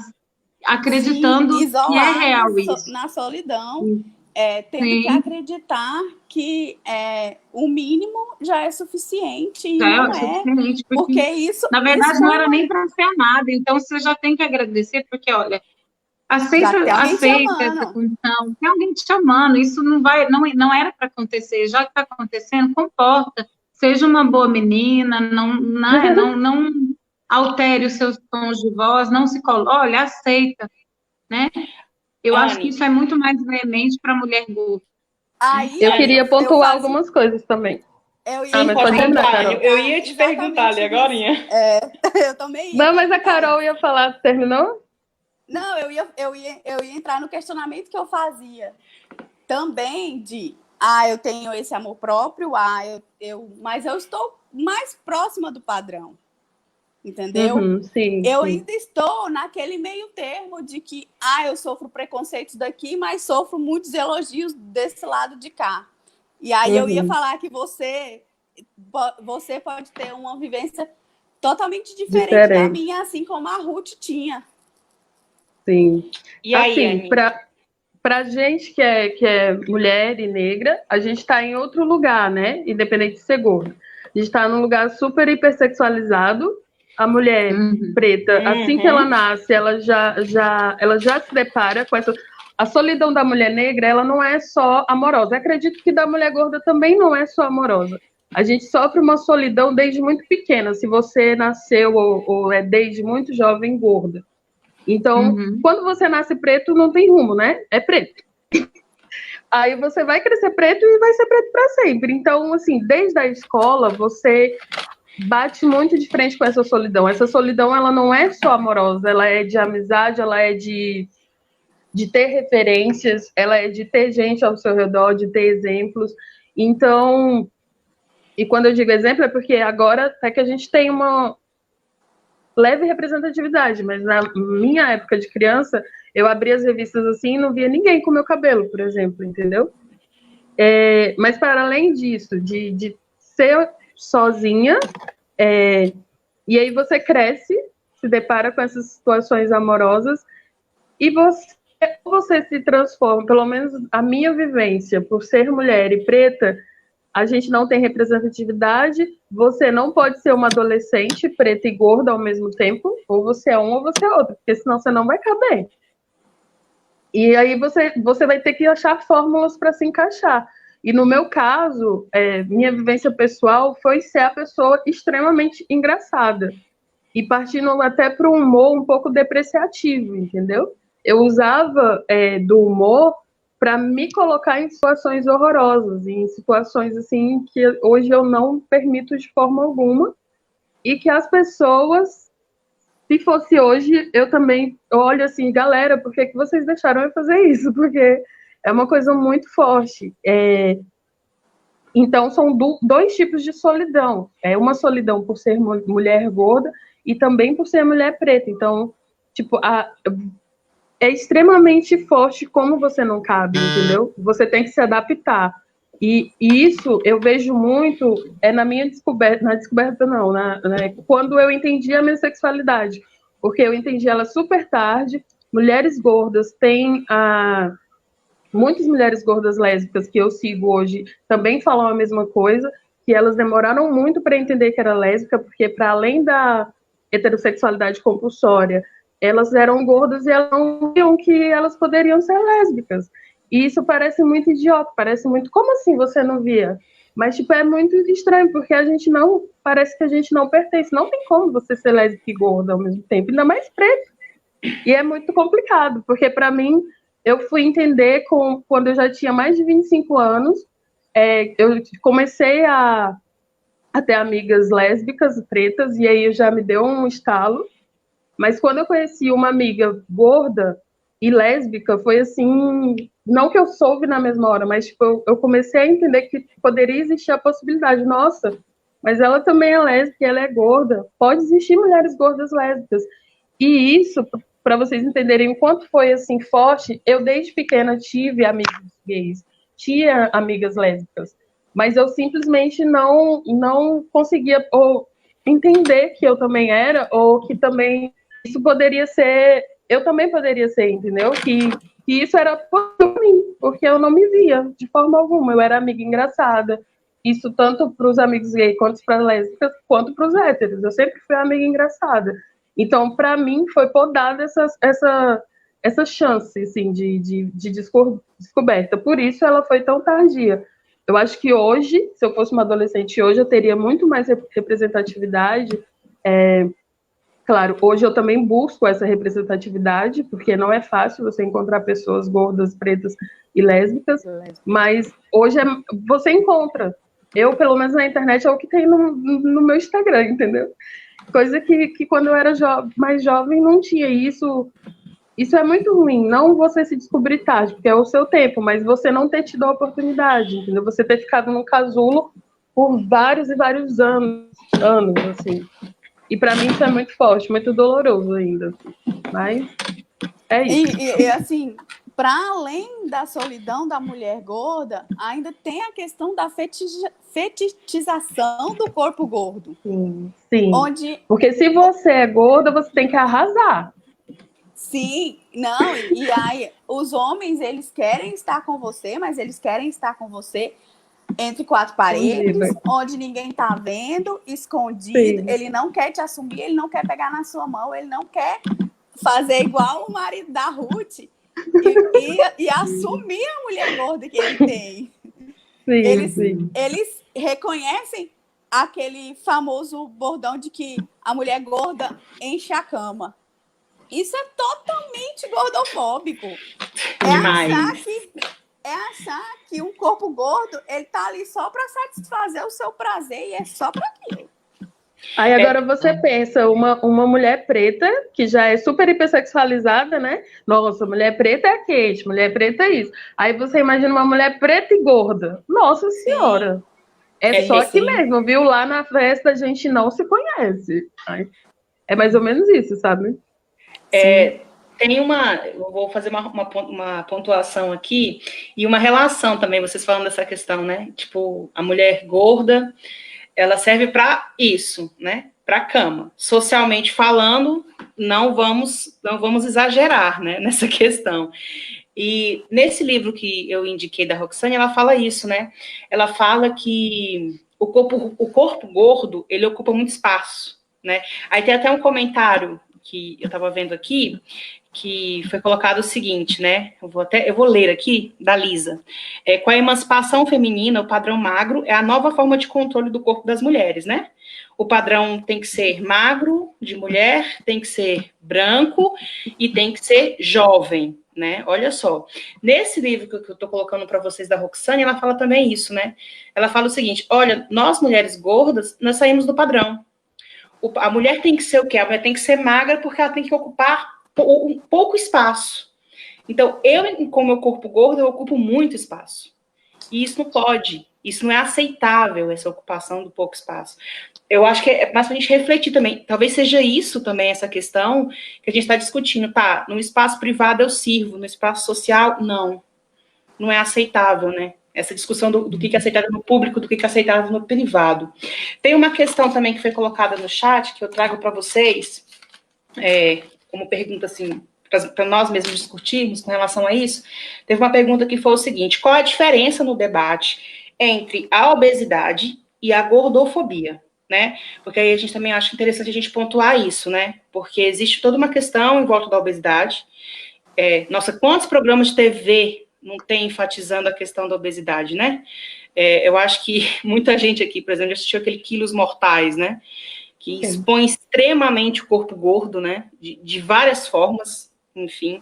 acreditando que é real isso. Na solidão, tendo que acreditar que o mínimo já é suficiente. E não é suficiente, porque isso... Na verdade, não era nem para ser amada, então você já tem que agradecer, porque, olha... Aceita essa condição, tem alguém te chamando, isso não era para acontecer, já que está acontecendo, comporta, seja uma boa menina, não altere os seus tons de voz, não se coloque, olha, aceita, né? Eu acho que isso é muito mais veemente para a mulher gorda. Eu queria pontuar algumas coisas também. Eu ia te perguntar ali agora. Eu também ia. Não, mas a Carol ia falar, terminou? Não, eu ia entrar no questionamento que eu fazia também eu tenho esse amor próprio, mas eu estou mais próxima do padrão, entendeu? Sim, eu ainda estou naquele meio termo de que, eu sofro preconceitos daqui, mas sofro muitos elogios desse lado de cá. E aí eu ia falar que você pode ter uma vivência totalmente diferente da minha, assim como a Ruth tinha. Sim. E aí, assim, pra gente que é mulher e negra, a gente está em outro lugar, né? Independente de ser gorda. A gente está num lugar super hipersexualizado. A mulher preta, assim que ela nasce, ela já se depara com essa... A solidão da mulher negra, ela não é só amorosa. Eu acredito que da mulher gorda também não é só amorosa. A gente sofre uma solidão desde muito pequena, se você nasceu ou é desde muito jovem gorda. Então, quando você nasce preto, não tem rumo, né? É preto. Aí você vai crescer preto e vai ser preto para sempre. Então, assim, desde a escola, você bate muito de frente com essa solidão. Essa solidão, ela não é só amorosa, ela é de amizade, ela é de ter referências, ela é de ter gente ao seu redor, de ter exemplos. Então, e quando eu digo exemplo, é porque agora até que a gente tem uma leve representatividade, mas na minha época de criança, eu abria as revistas assim e não via ninguém com meu cabelo, por exemplo, entendeu? Mas para além disso, de ser sozinha, e aí você se depara com essas situações amorosas, e você se transforma, pelo menos a minha vivência, por ser mulher e preta, a gente não tem representatividade, você não pode ser uma adolescente preta e gorda ao mesmo tempo, ou você é um ou você é outro, porque senão você não vai caber. E aí você vai ter que achar fórmulas para se encaixar. E no meu caso, minha vivência pessoal foi ser a pessoa extremamente engraçada. E partindo até para um humor um pouco depreciativo, entendeu? Eu usava do humor para me colocar em situações horrorosas, em situações assim que hoje eu não permito de forma alguma, e que as pessoas, se fosse hoje, eu também olho assim, galera, por que vocês deixaram eu fazer isso? Porque é uma coisa muito forte. Então, são dois tipos de solidão. Uma solidão por ser mulher gorda e também por ser mulher preta. Então, tipo, é extremamente forte como você não cabe, entendeu? Você tem que se adaptar. E isso eu vejo muito na minha descoberta, quando eu entendi a minha sexualidade, porque eu entendi ela super tarde. Mulheres gordas têm muitas mulheres gordas lésbicas que eu sigo hoje também falam a mesma coisa, que elas demoraram muito para entender que era lésbica, porque para além da heterossexualidade compulsória, elas eram gordas e elas não viam que elas poderiam ser lésbicas. E isso parece muito idiota, parece muito, como assim você não via? Mas, tipo, é muito estranho, porque a gente não, parece que a gente não pertence. Não tem como você ser lésbica e gorda ao mesmo tempo, ainda mais preta. E é muito complicado, porque para mim, eu fui entender quando eu já tinha mais de 25 anos, eu comecei a ter amigas lésbicas, pretas, e aí já me deu um estalo. Mas quando eu conheci uma amiga gorda e lésbica, foi assim, não que eu soube na mesma hora, mas tipo, eu comecei a entender que poderia existir a possibilidade, nossa, mas ela também é lésbica, ela é gorda, pode existir mulheres gordas lésbicas. E isso, para vocês entenderem o quanto foi assim forte, eu desde pequena tive amigos gays, tinha amigas lésbicas, mas eu simplesmente não conseguia ou entender que eu também era, ou que também isso poderia ser, eu também poderia ser, entendeu? Que isso era por mim, porque eu não me via de forma alguma, eu era amiga engraçada. Isso tanto para os amigos gays, quanto para as lésbicas, quanto para os héteros. Eu sempre fui amiga engraçada. Então, para mim, foi podada essa chance assim, de descoberta. Por isso, ela foi tão tardia. Eu acho que hoje, se eu fosse uma adolescente hoje, eu teria muito mais representatividade. Claro, hoje eu também busco essa representatividade, porque não é fácil você encontrar pessoas gordas, pretas e lésbicas, mas hoje você encontra. Eu, pelo menos na internet, é o que tem no meu Instagram, entendeu? Coisa que quando eu era mais jovem não tinha isso. Isso é muito ruim, não você se descobrir tarde, porque é o seu tempo, mas você não ter tido a oportunidade, entendeu? Você ter ficado no casulo por vários e vários anos, assim. E para mim isso é muito forte, muito doloroso ainda. Mas é isso. E assim, para além da solidão da mulher gorda, ainda tem a questão da fetichização do corpo gordo. Sim, sim. Onde... Porque se você é gorda, você tem que arrasar. Sim, não, e aí os homens, eles querem estar com você, mas eles querem estar com você entre quatro paredes, onde ninguém tá vendo, escondido. Sim. Ele não quer te assumir, ele não quer pegar na sua mão, ele não quer fazer igual o marido da Ruth e assumir a mulher gorda que ele tem. Sim, eles reconhecem aquele famoso bordão de que a mulher gorda enche a cama. Isso é totalmente gordofóbico. É achar que um corpo gordo, ele tá ali só para satisfazer o seu prazer e é só para aquilo. Aí agora você pensa, uma mulher preta, que já é super hipersexualizada, né? Nossa, mulher preta é quente, mulher preta é isso. Aí você imagina uma mulher preta e gorda. Nossa Senhora! Só aqui mesmo, viu? Lá na festa a gente não se conhece. É mais ou menos isso, sabe? Eu vou fazer uma pontuação aqui e uma relação também, vocês falando dessa questão, né? Tipo, a mulher gorda, ela serve para isso, né? Para a cama. Socialmente falando, não vamos exagerar, né? Nessa questão. E nesse livro que eu indiquei da Roxane, ela fala isso, né? Ela fala que o corpo gordo, ele ocupa muito espaço, né? Aí tem até um comentário que eu estava vendo aqui, que foi colocado o seguinte, né? Eu vou ler aqui, da Lisa. Com a emancipação feminina, o padrão magro é a nova forma de controle do corpo das mulheres, né? O padrão tem que ser magro, de mulher, tem que ser branco e tem que ser jovem, né? Olha só. Nesse livro que eu estou colocando para vocês da Roxane, ela fala também isso, né? Ela fala o seguinte, olha, nós mulheres gordas, nós saímos do padrão. A mulher tem que ser o quê? A mulher tem que ser magra porque ela tem que ocupar um pouco espaço. Então, com o meu corpo gordo, eu ocupo muito espaço. E isso não pode. Isso não é aceitável, essa ocupação do pouco espaço. Eu acho que é mais para a gente refletir também. Talvez seja isso também, essa questão que a gente está discutindo. Tá, no espaço privado eu sirvo, no espaço social, não. Não é aceitável, né? Essa discussão do que é aceitável no público, do que é aceitável no privado. Tem uma questão também que foi colocada no chat, que eu trago para vocês, como pergunta, assim, para nós mesmos discutirmos com relação a isso. Teve uma pergunta que foi o seguinte, qual a diferença no debate entre a obesidade e a gordofobia, né? Porque aí a gente também acha interessante a gente pontuar isso, né? Porque existe toda uma questão em volta da obesidade. Nossa, quantos programas de TV não tem enfatizando a questão da obesidade, né? Eu acho que muita gente aqui, por exemplo, assistiu aquele Quilos Mortais, né? Que expõe extremamente o corpo gordo, né? De várias formas, enfim,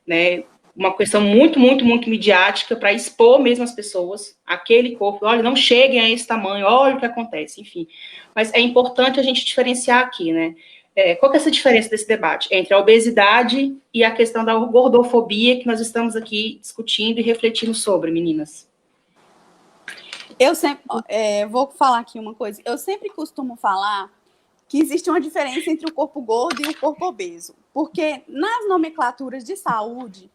né? Uma questão muito, muito, muito midiática para expor mesmo as pessoas, aquele corpo, olha, não cheguem a esse tamanho, olha o que acontece, enfim. Mas é importante a gente diferenciar aqui, né? Qual que é essa diferença desse debate entre a obesidade e a questão da gordofobia que nós estamos aqui discutindo e refletindo sobre, meninas? Eu sempre, vou falar aqui uma coisa, eu sempre costumo falar que existe uma diferença entre o corpo gordo e o corpo obeso, porque nas nomenclaturas de saúde,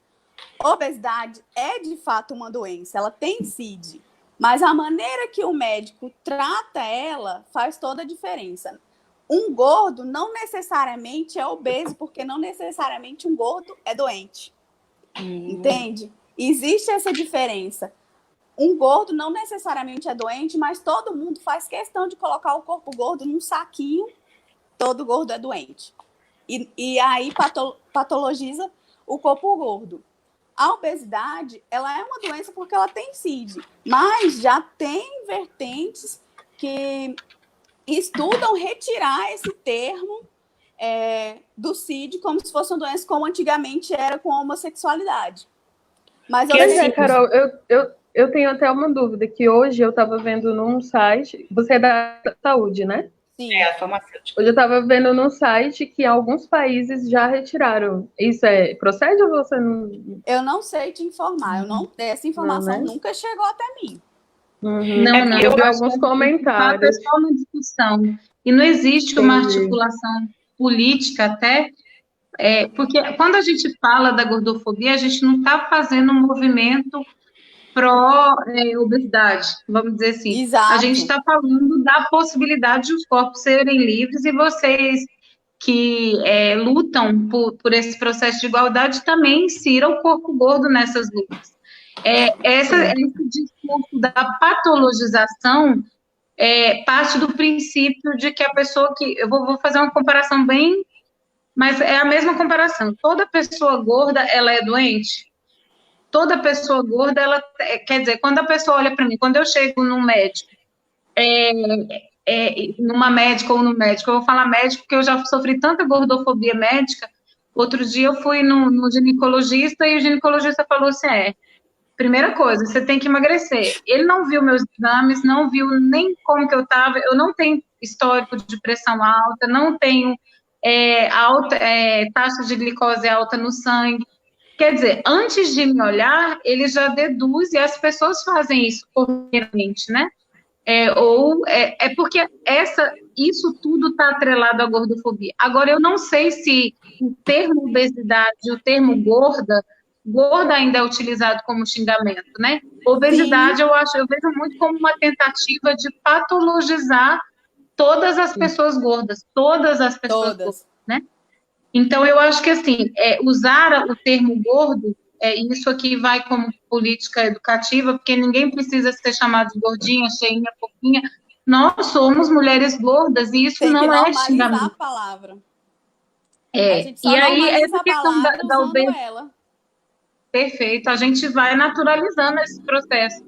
obesidade é de fato uma doença, ela tem CID, mas a maneira que o médico trata ela faz toda a diferença. Um gordo não necessariamente é obeso, porque não necessariamente um gordo é doente. Entende? Existe essa diferença. Um gordo não necessariamente é doente, mas todo mundo faz questão de colocar o corpo gordo num saquinho, todo gordo é doente. E aí patologiza o corpo gordo. A obesidade, ela é uma doença porque ela tem CID, mas já tem vertentes que estudam retirar esse termo do CID como se fosse uma doença como antigamente era com a homossexualidade. Mas Carol, eu tenho até uma dúvida, que hoje eu estava vendo num site, você é da saúde, né? Sim. A farmacêutica. Hoje eu estava vendo num site que alguns países já retiraram. Isso procede ou você não... Eu não sei te informar, essa informação nunca chegou até mim. Não, eu vi alguns comentários. É só uma discussão. E não existe uma articulação política até, porque quando a gente fala da gordofobia, a gente não está fazendo um movimento pró-obesidade, vamos dizer assim. Exato. A gente está falando da possibilidade de os corpos serem livres, e vocês que lutam por esse processo de igualdade também insiram o corpo gordo nessas lutas. Esse discurso da patologização parte do princípio de que a pessoa que... Eu vou fazer uma comparação bem... Mas é a mesma comparação. Toda pessoa gorda, ela é doente? Toda pessoa gorda, ela... Quer dizer, quando a pessoa olha para mim, quando eu chego num médico, numa médica ou no médico, eu vou falar médico porque eu já sofri tanta gordofobia médica. Outro dia eu fui no ginecologista e o ginecologista falou assim, primeira coisa, você tem que emagrecer. Ele não viu meus exames, não viu nem como que eu estava, eu não tenho histórico de pressão alta, não tenho taxa de glicose alta no sangue. Quer dizer, antes de me olhar, ele já deduz, e as pessoas fazem isso corriqueiramente, né? Porque isso tudo está atrelado à gordofobia. Agora, eu não sei se o termo obesidade e o termo gorda ainda é utilizado como xingamento, né? Obesidade, eu vejo muito como uma tentativa de patologizar todas as pessoas gordas, todas as pessoas gordas, né? Então, eu acho que, assim, usar o termo gordo, isso aqui vai como política educativa, porque ninguém precisa ser chamado de gordinha, cheinha, fofinha. Nós somos mulheres gordas, e isso não é xingamento. A palavra. E aí, essa questão da obesidade... Perfeito, a gente vai naturalizando esse processo.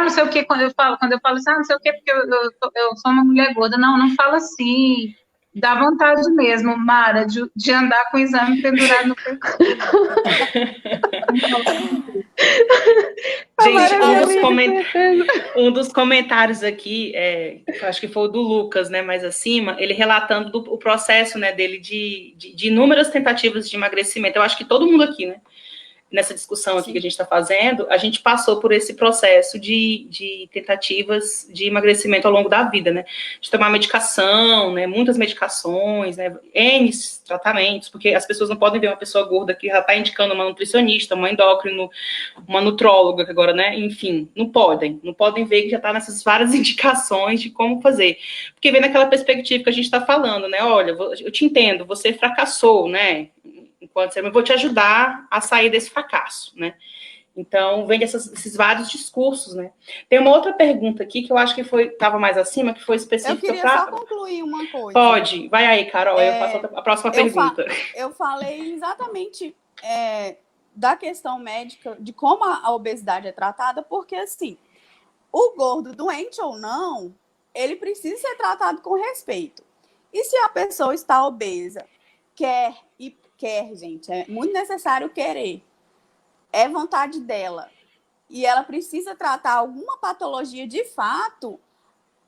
Não sei o que, quando eu falo assim, não sei o que, porque eu sou uma mulher gorda. Não fala assim. Dá vontade mesmo, Mara, de andar com o exame pendurado no pescoço. Gente, um dos comentários aqui, acho que foi o do Lucas, né, mais acima, ele relatando o processo, né, dele de inúmeras tentativas de emagrecimento. Eu acho que todo mundo aqui, né, nessa discussão aqui que a gente está fazendo, a gente passou por esse processo de tentativas de emagrecimento ao longo da vida, né? De tomar medicação, né? Muitas medicações, né? N tratamentos, porque as pessoas não podem ver uma pessoa gorda que já está indicando uma nutricionista, uma endócrino, uma nutróloga, que agora, né? Enfim, não podem ver que já está nessas várias indicações de como fazer. Porque vem naquela perspectiva que a gente está falando, né? Olha, eu te entendo, você fracassou, né? Enquanto eu vou te ajudar a sair desse fracasso, né? Então, vem esses vários discursos, né? Tem uma outra pergunta aqui que eu acho que estava mais acima, que foi específica para... Eu queria só concluir uma coisa. Pode. Vai aí, Carol, eu faço a próxima pergunta. Eu falei exatamente da questão médica, de como a obesidade é tratada, porque, assim, o gordo, doente ou não, ele precisa ser tratado com respeito. E se a pessoa está obesa, quer, gente, é muito necessário querer, é vontade dela, e ela precisa tratar alguma patologia de fato,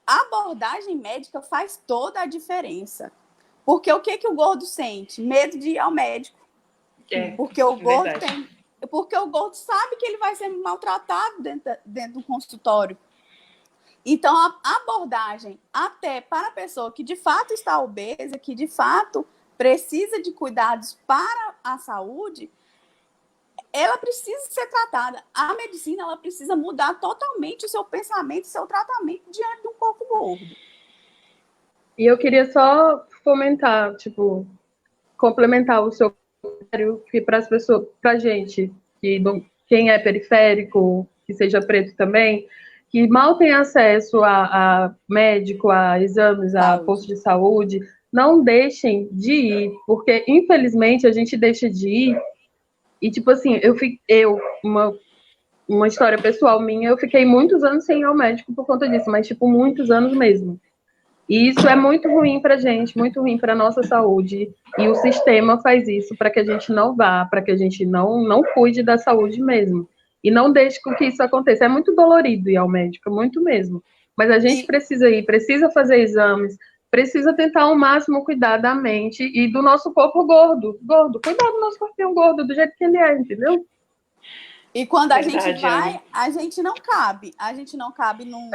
a abordagem médica faz toda a diferença. Porque o que o gordo sente? Medo de ir ao médico. Porque o gordo porque o gordo sabe que ele vai ser maltratado dentro do consultório. Então, a abordagem até para a pessoa que de fato está obesa, que de fato precisa de cuidados para a saúde, ela precisa ser tratada. A medicina, ela precisa mudar totalmente o seu pensamento, o seu tratamento diante de um corpo gordo. E eu queria só fomentar, complementar o seu comentário, que para as pessoas, para a gente, quem é periférico, que seja preto também, que mal tem acesso a médico, a exames, a posto de saúde, não deixem de ir, porque infelizmente a gente deixa de ir. E uma história pessoal minha, eu fiquei muitos anos sem ir ao médico por conta disso, mas muitos anos mesmo. E isso é muito ruim para a gente, muito ruim para a nossa saúde. E o sistema faz isso para que a gente não vá, para que a gente não cuide da saúde mesmo. E não deixe com que isso aconteça. É muito dolorido ir ao médico, muito mesmo. Mas a gente precisa ir, precisa fazer exames, precisa tentar ao máximo cuidar da mente e do nosso corpo gordo. Cuidar do nosso corpinho gordo, do jeito que ele é, entendeu? E quando a gente vai, a gente não cabe. A gente não cabe num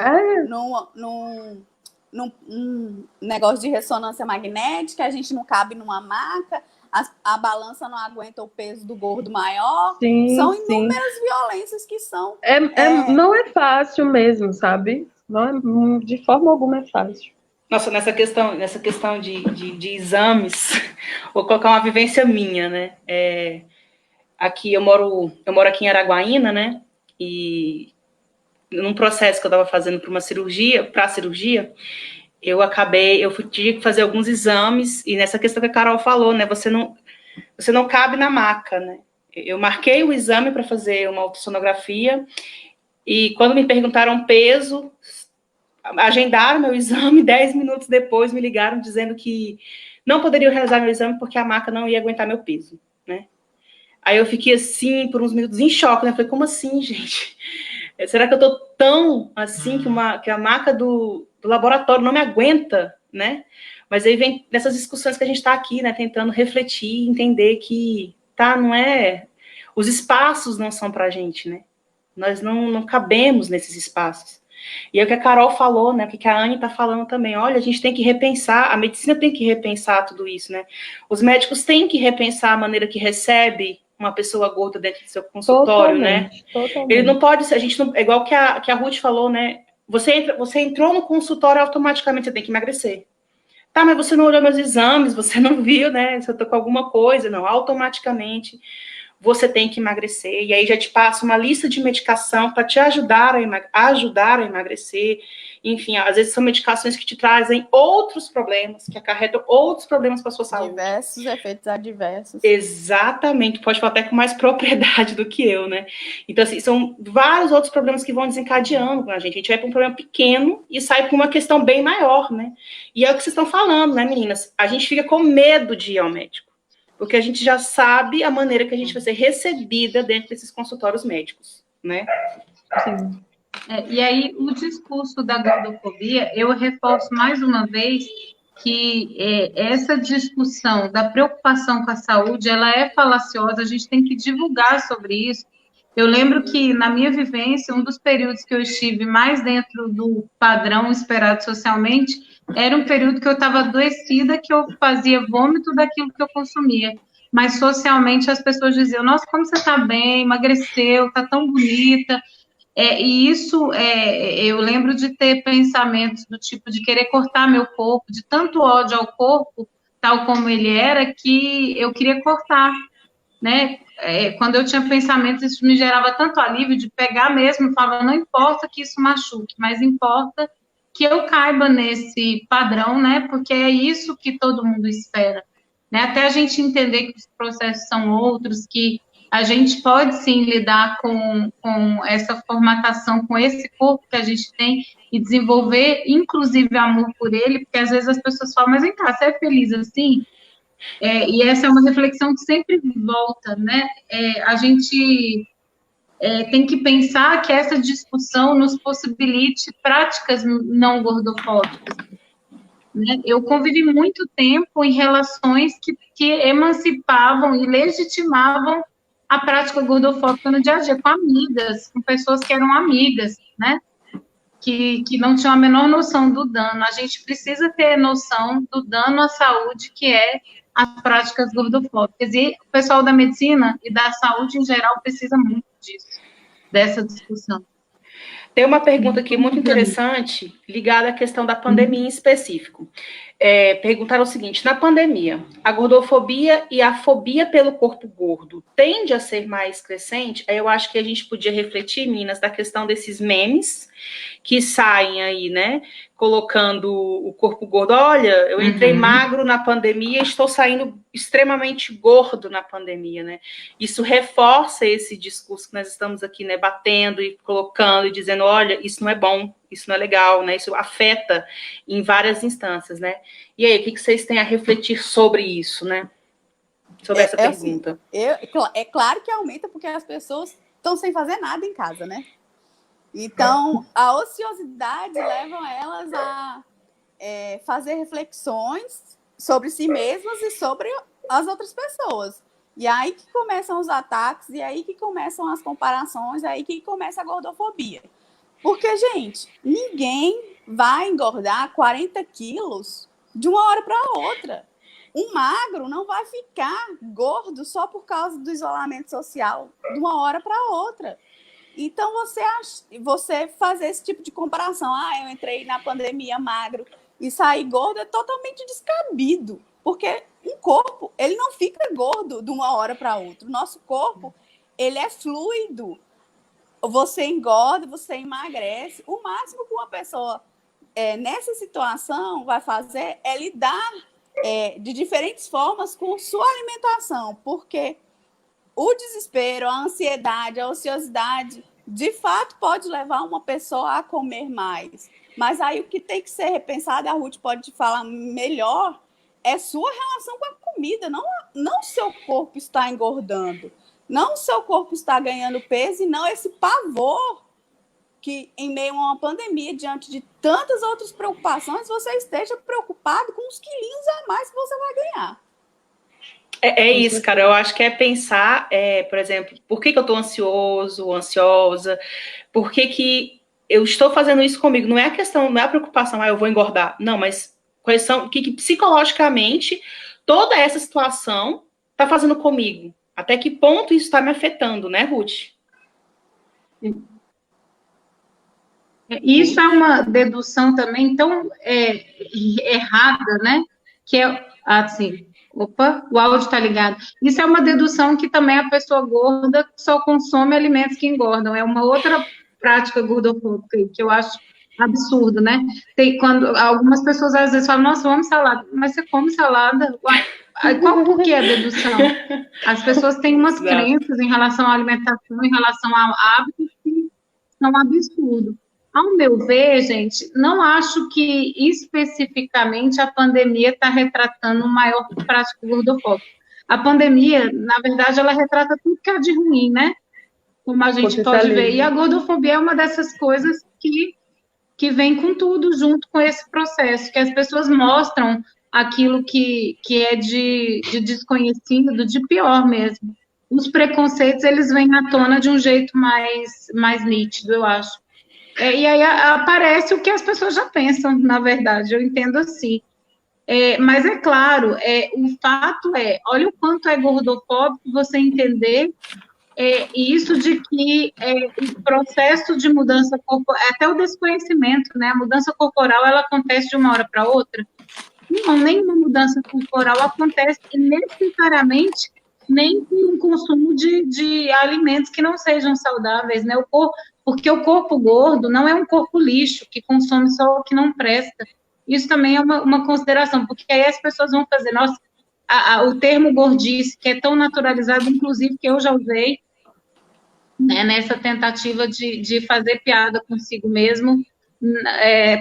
negócio de ressonância magnética, a gente não cabe numa maca, a balança não aguenta o peso do gordo maior. São inúmeras violências que são... Não é fácil mesmo, sabe? Não de forma alguma é fácil. Nossa, nessa questão de exames, vou colocar uma vivência minha, né? Aqui eu moro aqui em Araguaína, né? E num processo que eu estava fazendo para a cirurgia, eu tive que fazer alguns exames, e nessa questão que a Carol falou, né? Você não cabe na maca, né? Eu marquei o exame para fazer uma ultrassonografia, e quando me perguntaram peso, agendaram meu exame, 10 minutos depois me ligaram dizendo que não poderiam realizar meu exame porque a maca não ia aguentar meu peso, né? Aí eu fiquei assim, por uns minutos, em choque, né? Falei, como assim, gente? Será que eu tô tão assim que a maca do laboratório não me aguenta, né? Mas aí vem nessas discussões que a gente está aqui, né? Tentando refletir, entender que, não é... Os espaços não são pra gente, né? Nós não cabemos nesses espaços. E é o que a Carol falou, né? O que a Anne está falando também. Olha, a gente tem que repensar, a medicina tem que repensar tudo isso, né? Os médicos têm que repensar a maneira que recebe uma pessoa gorda dentro do seu consultório, né? Ele não pode ser, é igual que a Ruth falou, né? Você entrou no consultório, automaticamente você tem que emagrecer. Tá, mas você não olhou meus exames, você não viu, né? Se eu tô com alguma coisa, não, automaticamente você tem que emagrecer, e aí já te passa uma lista de medicação para te ajudar a emagrecer. Enfim, às vezes são medicações que te trazem outros problemas, que acarretam outros problemas para a sua saúde. Diversos efeitos adversos. Exatamente, pode falar até com mais propriedade do que eu, né? Então, assim, são vários outros problemas que vão desencadeando com a gente. A gente vai para um problema pequeno e sai para uma questão bem maior, né? E é o que vocês estão falando, né, meninas? A gente fica com medo de ir ao médico, porque a gente já sabe a maneira que a gente vai ser recebida dentro desses consultórios médicos, né? Sim. E aí, o discurso da gordofobia, eu reforço mais uma vez que essa discussão da preocupação com a saúde, ela é falaciosa, a gente tem que divulgar sobre isso. Eu lembro que, na minha vivência, um dos períodos que eu estive mais dentro do padrão esperado socialmente era um período que eu estava adoecida, que eu fazia vômito daquilo que eu consumia. Mas, socialmente, as pessoas diziam, nossa, como você está bem, emagreceu, está tão bonita. E isso, eu lembro de ter pensamentos do tipo de querer cortar meu corpo, de tanto ódio ao corpo, tal como ele era, que eu queria cortar. né? Quando eu tinha pensamentos, isso me gerava tanto alívio de pegar mesmo, falava, não importa que isso machuque, mas importa que eu caiba nesse padrão, né? Porque é isso que todo mundo espera, né? Até a gente entender que os processos são outros, que a gente pode sim lidar com essa formatação, com esse corpo que a gente tem e desenvolver, inclusive, amor por ele, porque às vezes as pessoas falam, mas vem cá, você é feliz assim? E essa é uma reflexão que sempre volta, né? A gente tem que pensar que essa discussão nos possibilite práticas não gordofóbicas, né? Eu convivi muito tempo em relações que emancipavam e legitimavam a prática gordofóbica no dia a dia, com amigas, com pessoas que eram amigas, né? Que não tinham a menor noção do dano. A gente precisa ter noção do dano à saúde que é as práticas gordofóbicas. E o pessoal da medicina e da saúde em geral precisa muito disso, dessa discussão. Tem uma pergunta aqui muito interessante, ligada à questão da pandemia em específico. Perguntaram o seguinte: na pandemia, a gordofobia e a fobia pelo corpo gordo tende a ser mais crescente? Aí eu acho que a gente podia refletir, meninas, da questão desses memes que saem aí, né? Colocando o corpo gordo. Olha, eu entrei magro na pandemia e estou saindo extremamente gordo na pandemia, né? Isso reforça esse discurso que nós estamos aqui, né? Batendo e colocando e dizendo, olha, isso não é bom, isso não é legal, né? Isso afeta em várias instâncias, né? E aí, o que vocês têm a refletir sobre isso, né? Sobre essa pergunta. Assim, é claro que aumenta porque as pessoas estão sem fazer nada em casa, né? Então, a ociosidade leva elas a fazer reflexões sobre si mesmas e sobre as outras pessoas. E aí que começam os ataques, e aí que começam as comparações, e aí que começa a gordofobia. Porque, gente, ninguém vai engordar 40 quilos de uma hora para outra. Um magro não vai ficar gordo só por causa do isolamento social de uma hora para outra. Então, você fazer esse tipo de comparação, eu entrei na pandemia magro e saí gordo, é totalmente descabido, porque um corpo, ele não fica gordo de uma hora para outra. O nosso corpo, ele é fluido. Você engorda, você emagrece. O máximo que uma pessoa, nessa situação, vai fazer é lidar de diferentes formas com sua alimentação, porque o desespero, a ansiedade, a ociosidade, de fato, pode levar uma pessoa a comer mais. Mas aí o que tem que ser repensado, a Ruth pode te falar melhor, é sua relação com a comida, não seu corpo está engordando, não seu corpo está ganhando peso e não esse pavor que, em meio a uma pandemia, diante de tantas outras preocupações, você esteja preocupado com os quilinhos a mais que você vai ganhar. É isso, cara. Eu acho que é pensar, por exemplo, por que eu estou ansioso, ansiosa? Por que eu estou fazendo isso comigo? Não é a questão, não é a preocupação, eu vou engordar. Não, mas quais são, que psicologicamente toda essa situação está fazendo comigo? Até que ponto isso está me afetando, né, Ruth? Isso é uma dedução também tão errada, né? Que é assim... Opa, o áudio está ligado. Isso é uma dedução que também a pessoa gorda só consome alimentos que engordam. É uma outra prática gordofóbica que eu acho absurdo, né? Quando algumas pessoas às vezes falam, nossa, eu amo salada. Mas você come salada? Por que a dedução? As pessoas têm umas crenças em relação à alimentação, em relação a hábitos que são absurdos. Ao meu ver, gente, não acho que especificamente a pandemia está retratando uma maior prática gordofóbica. A pandemia, na verdade, ela retrata tudo que é de ruim, né? Como a gente pode ver. E a gordofobia é uma dessas coisas que vem com tudo junto com esse processo, que as pessoas mostram aquilo que é de desconhecido, de pior mesmo. Os preconceitos, eles vêm à tona de um jeito mais nítido, eu acho. E aí aparece o que as pessoas já pensam, na verdade, eu entendo assim. Mas é claro, o fato olha o quanto é gordofóbico você entender isso de que o processo de mudança corporal, até o desconhecimento, né? A mudança corporal, ela acontece de uma hora para outra. Não, nenhuma mudança corporal acontece necessariamente nem com o consumo de alimentos que não sejam saudáveis, né? Porque o corpo gordo não é um corpo lixo, que consome só o que não presta. Isso também é uma consideração, porque aí as pessoas vão fazer, nossa, o termo gordice, que é tão naturalizado, inclusive, que eu já usei, né, nessa tentativa de fazer piada consigo mesmo,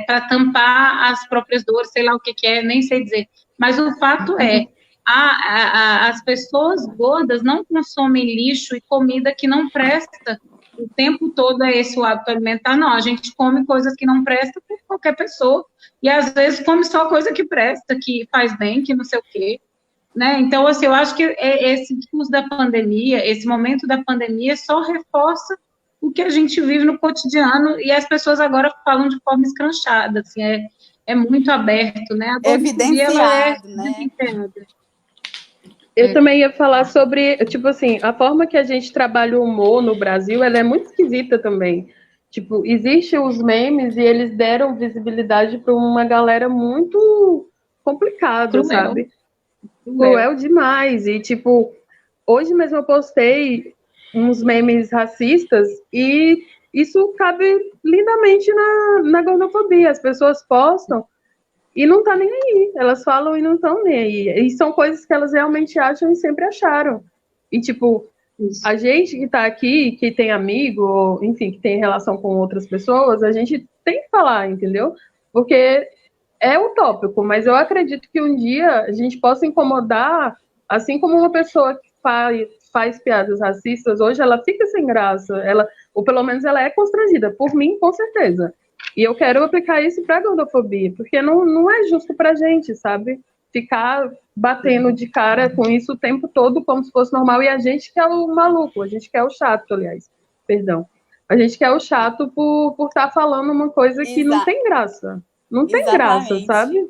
para tampar as próprias dores, sei lá o que é, nem sei dizer. Mas o fato é, as pessoas gordas não consomem lixo e comida que não presta o tempo todo. É esse o hábito alimentar, não. A gente come coisas que não prestam por qualquer pessoa, e às vezes come só coisa que presta, que faz bem, que não sei o quê. Né? Então, assim, eu acho que esse discurso da pandemia, esse momento da pandemia, só reforça o que a gente vive no cotidiano, e as pessoas agora falam de forma escrachada, assim, é muito aberto, né? A evidenciado, né? Eu também ia falar sobre, tipo assim, a forma que a gente trabalha o humor no Brasil, ela é muito esquisita também. Tipo, existem os memes e eles deram visibilidade para uma galera muito complicada, sabe? Cruel demais. E, tipo, hoje mesmo eu postei uns memes racistas e isso cabe lindamente na gordofobia. As pessoas postam e não tá nem aí. Elas falam e não estão nem aí. E são coisas que elas realmente acham e sempre acharam. E, tipo, a gente que tá aqui, que tem amigo, ou, enfim, que tem relação com outras pessoas, a gente tem que falar, entendeu? Porque é utópico, mas eu acredito que um dia a gente possa incomodar, assim como uma pessoa que faz piadas racistas, hoje ela fica sem graça, ou pelo menos ela é constrangida, por mim, com certeza. E eu quero aplicar isso para a gordofobia, porque não é justo para a gente, sabe? Ficar batendo de cara com isso o tempo todo como se fosse normal, e a gente que é o maluco, a gente que é o chato, aliás, perdão. A gente que é o chato por estar falando uma coisa que não tem graça. Não tem graça, sabe?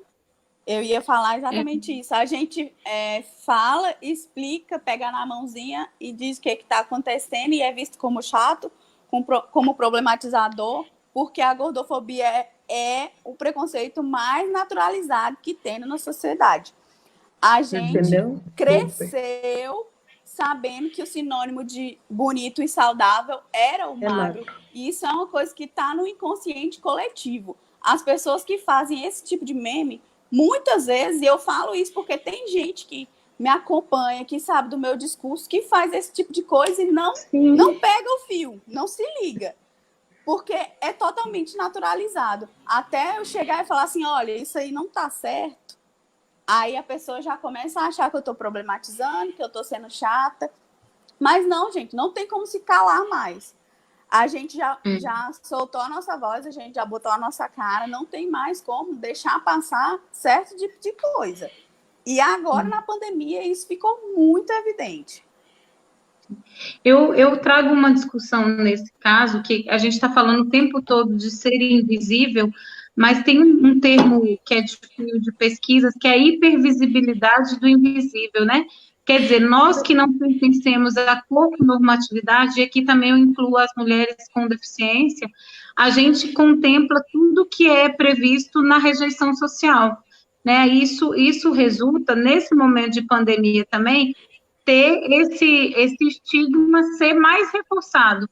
Eu ia falar exatamente isso. A gente fala, explica, pega na mãozinha e diz o que está acontecendo e é visto como chato, como problematizador, porque a gordofobia é o preconceito mais naturalizado que tem na sociedade. A gente cresceu sabendo que o sinônimo de bonito e saudável era o magro. E isso é uma coisa que está no inconsciente coletivo. As pessoas que fazem esse tipo de meme, muitas vezes, e eu falo isso porque tem gente que me acompanha, que sabe do meu discurso, que faz esse tipo de coisa e não pega o fio, não se liga. Porque é totalmente naturalizado. Até eu chegar e falar assim, olha, isso aí não tá certo. Aí a pessoa já começa a achar que eu tô problematizando, que eu tô sendo chata. Mas não, gente, não tem como se calar mais. A gente já soltou a nossa voz, a gente já botou a nossa cara, não tem mais como deixar passar certo tipo de coisa. E agora, na pandemia, isso ficou muito evidente. Eu trago uma discussão nesse caso, que a gente está falando o tempo todo de ser invisível, mas tem um termo que é de pesquisas, que é a hipervisibilidade do invisível, né? Quer dizer, nós que não pertencemos à corpo-normatividade, e aqui também eu incluo as mulheres com deficiência, a gente contempla tudo que é previsto na rejeição social, né? Isso resulta, nesse momento de pandemia também, ter esse estigma ser mais reforçado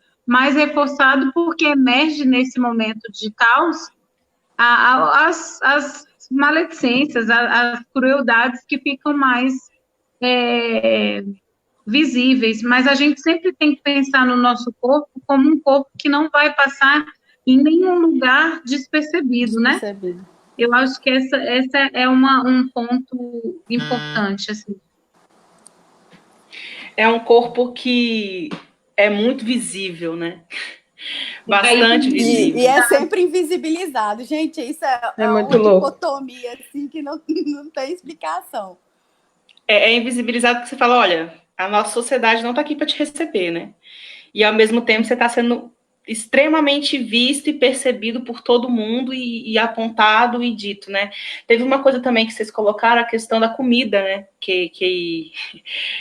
porque emerge nesse momento de caos as maledicências, as crueldades que ficam mais visíveis, mas a gente sempre tem que pensar no nosso corpo como um corpo que não vai passar em nenhum lugar despercebido, né? Eu acho que essa é um ponto importante, assim. É um corpo que é muito visível, né? Bastante visível. E é sempre invisibilizado. Gente, isso é uma dicotomia assim, que não tem explicação. É invisibilizado porque você fala, olha, a nossa sociedade não está aqui para te receber, né? E ao mesmo tempo você está sendo extremamente visto e percebido por todo mundo e apontado e dito, né? Teve uma coisa também que vocês colocaram, a questão da comida, né? Que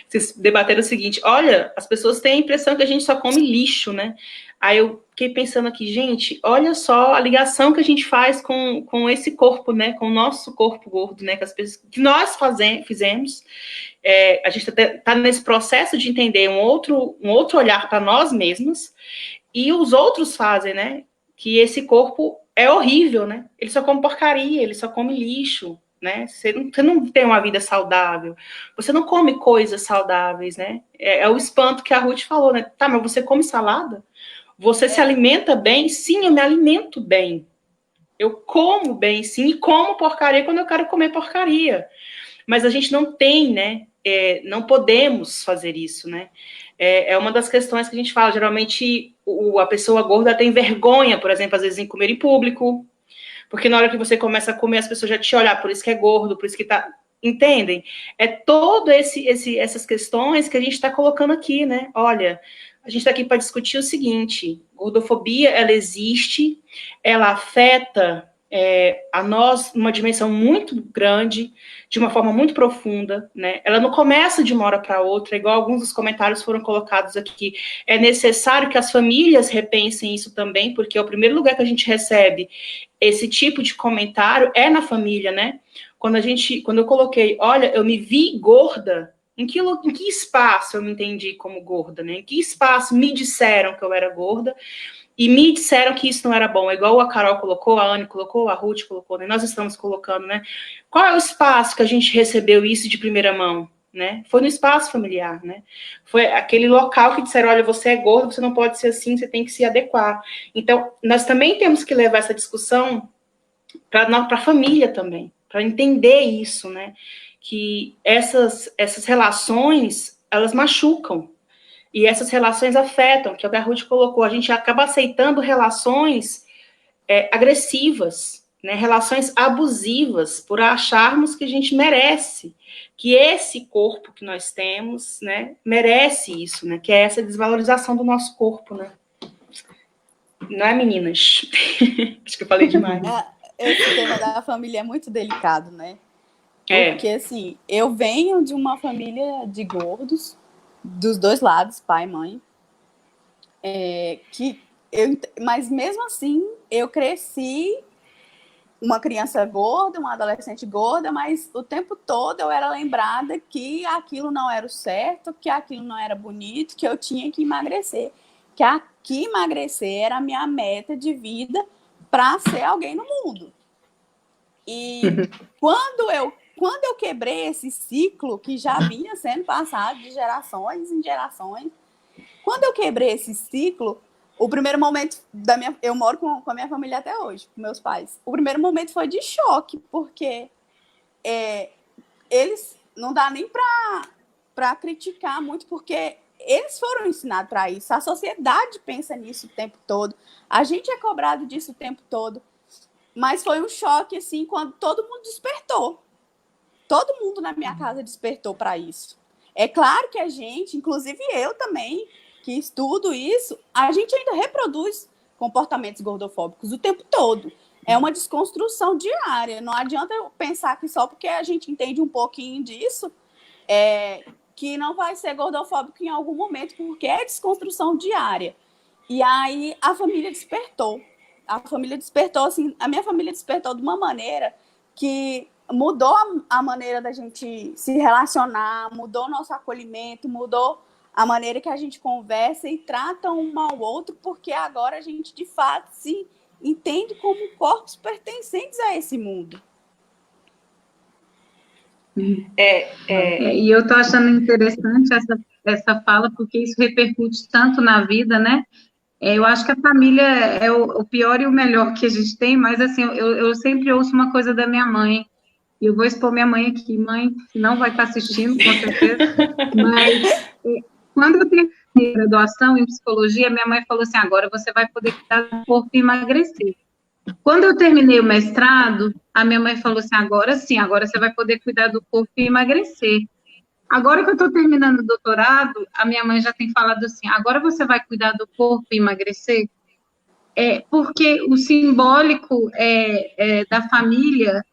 vocês debateram o seguinte, olha, as pessoas têm a impressão que a gente só come lixo, né? Aí eu fiquei pensando aqui, gente, olha só a ligação que a gente faz com esse corpo, né? Com o nosso corpo gordo, né? Que nós fizemos. A gente está nesse processo de entender um outro olhar para nós mesmos, e os outros fazem, né? Que esse corpo é horrível, né? Ele só come porcaria, ele só come lixo, né? Você não tem uma vida saudável, você não come coisas saudáveis, né? É o espanto que a Ruth falou, né? Tá, mas você come salada? Você se alimenta bem? Sim, eu me alimento bem. Eu como bem, sim, e como porcaria quando eu quero comer porcaria. Mas a gente não tem, né? Não podemos fazer isso, né? É uma das questões que a gente fala. Geralmente, a pessoa gorda tem vergonha, por exemplo, às vezes, em comer em público, porque na hora que você começa a comer, as pessoas já te olham, por isso que é gordo, por isso que tá... Entendem? É todo essas questões que a gente está colocando aqui, né? Olha, a gente está aqui para discutir o seguinte, gordofobia, ela existe, ela afeta a nós numa dimensão muito grande, de uma forma muito profunda, né? Ela não começa de uma hora para outra, igual alguns dos comentários foram colocados aqui. É necessário que as famílias repensem isso também, porque é o primeiro lugar que a gente recebe esse tipo de comentário é na família, né? Quando eu coloquei, olha, eu me vi gorda, em que espaço eu me entendi como gorda, né? Em que espaço me disseram que eu era gorda e me disseram que isso não era bom? É igual a Carol colocou, a Anne colocou, a Ruth colocou, né? Nós estamos colocando, né? Qual é o espaço que a gente recebeu isso de primeira mão, né? Foi no espaço familiar, né? Foi aquele local que disseram, olha, você é gordo, você não pode ser assim, você tem que se adequar. Então, nós também temos que levar essa discussão para a família também, para entender isso, né? Que essas relações, elas machucam. E essas relações afetam, que é o que a Ruth colocou. A gente acaba aceitando relações agressivas, né? Relações abusivas, por acharmos que a gente merece, que esse corpo que nós temos, né, merece isso, né? Que é essa desvalorização do nosso corpo, né? Não é, meninas? Acho que eu falei demais. Esse tema da família é muito delicado, né? Porque, assim, eu venho de uma família de gordos, dos dois lados, pai e mãe, mas mesmo assim, eu cresci uma criança gorda, uma adolescente gorda, mas o tempo todo eu era lembrada que aquilo não era o certo, que aquilo não era bonito, que eu tinha que emagrecer. Que emagrecer era a minha meta de vida para ser alguém no mundo. E quando eu quebrei esse ciclo que já vinha sendo passado de gerações em gerações, quando eu quebrei esse ciclo, o primeiro momento eu moro com a minha família até hoje, com meus pais. O primeiro momento foi de choque, porque eles não dá nem para criticar muito, porque eles foram ensinados para isso. A sociedade pensa nisso o tempo todo. A gente é cobrado disso o tempo todo. Mas foi um choque, assim, quando todo mundo despertou. Todo mundo na minha casa despertou para isso. É claro que a gente, inclusive eu também, que estudo isso, a gente ainda reproduz comportamentos gordofóbicos o tempo todo. É uma desconstrução diária. Não adianta eu pensar que só porque a gente entende um pouquinho disso, que não vai ser gordofóbico em algum momento, porque é desconstrução diária. E aí a família despertou. Assim, a minha família despertou de uma maneira que mudou a maneira da gente se relacionar, mudou nosso acolhimento, mudou a maneira que a gente conversa e trata um ao outro, porque agora a gente, de fato, se entende como corpos pertencentes a esse mundo. E eu estou achando interessante essa fala, porque isso repercute tanto na vida, né? Eu acho que a família é o pior e o melhor que a gente tem, mas assim, eu sempre ouço uma coisa da minha mãe, e eu vou expor minha mãe aqui, mãe, não vai estar assistindo, com certeza, mas quando eu terminei a graduação em psicologia, minha mãe falou assim, agora você vai poder cuidar do corpo e emagrecer. Quando eu terminei o mestrado, a minha mãe falou assim, agora sim, agora você vai poder cuidar do corpo e emagrecer. Agora que eu estou terminando o doutorado, a minha mãe já tem falado assim, agora você vai cuidar do corpo e emagrecer? porque o simbólico da família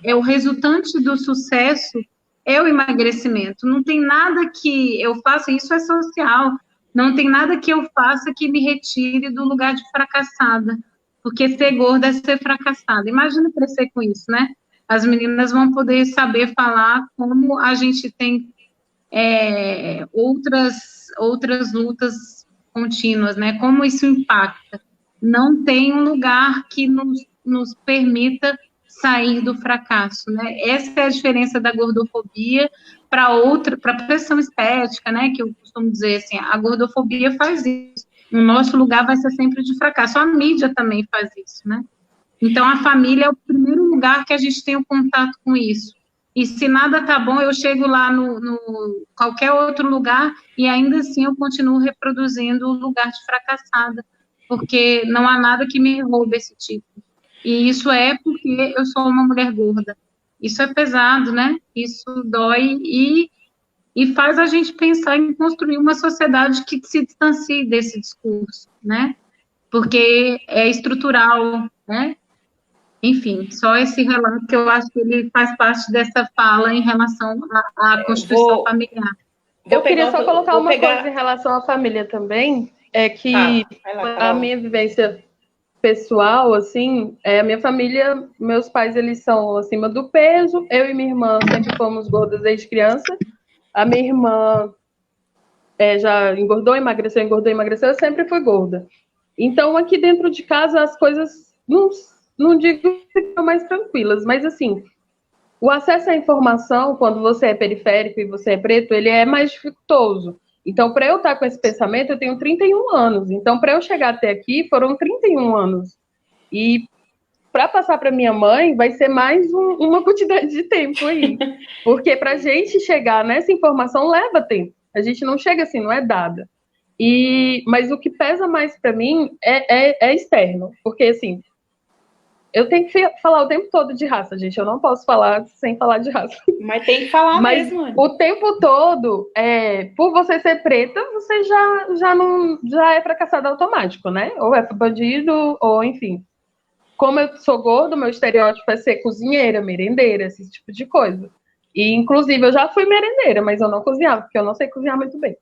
é o resultante do sucesso, é o emagrecimento. Não tem nada que eu faça, isso é social, não tem nada que eu faça que me retire do lugar de fracassada, porque ser gorda é ser fracassada. Imagina crescer com isso, né? As meninas vão poder saber falar como a gente tem outras lutas contínuas, né? Como isso impacta. Não tem um lugar que nos permita sair do fracasso, né? Essa é a diferença da gordofobia para a pressão estética, né? Que eu costumo dizer assim, a gordofobia faz isso. O nosso lugar vai ser sempre de fracasso. A mídia também faz isso, né? Então, a família é o primeiro lugar que a gente tem o contato com isso. E se nada tá bom, eu chego lá no qualquer outro lugar e ainda assim eu continuo reproduzindo o lugar de fracassada, porque não há nada que me roube esse tipo. E isso é porque eu sou uma mulher gorda. Isso é pesado, né? Isso dói e faz a gente pensar em construir uma sociedade que se distancie desse discurso, né? Porque é estrutural, né? Enfim, só esse relato que eu acho que ele faz parte dessa fala em relação à constituição familiar. Eu queria só colocar uma coisa em relação à família também, é que a minha vivência pessoal, assim, a minha família, meus pais, eles são acima do peso, eu e minha irmã sempre fomos gordas desde criança, a minha irmã já engordou, emagreceu, eu sempre fui gorda. Então, aqui dentro de casa, as coisas, não digo que ficam mais tranquilas, mas assim, o acesso à informação, quando você é periférico e você é preto, ele é mais dificultoso. Então, para eu estar com esse pensamento, eu tenho 31 anos. Então, para eu chegar até aqui, foram 31 anos. E para passar para minha mãe, vai ser mais uma quantidade de tempo aí. Porque para a gente chegar nessa informação, leva tempo. A gente não chega assim, não é dada. Mas o que pesa mais para mim é externo. Porque, assim, eu tenho que falar o tempo todo de raça, gente. Eu não posso falar sem falar de raça. Mas tem que falar mesmo. O tempo todo, por você ser preta, você já é fracassado automático, né? Ou é bandido, ou enfim. Como eu sou gordo, meu estereótipo é ser cozinheira, merendeira, esse tipo de coisa. E, inclusive, eu já fui merendeira, mas eu não cozinhava, porque eu não sei cozinhar muito bem.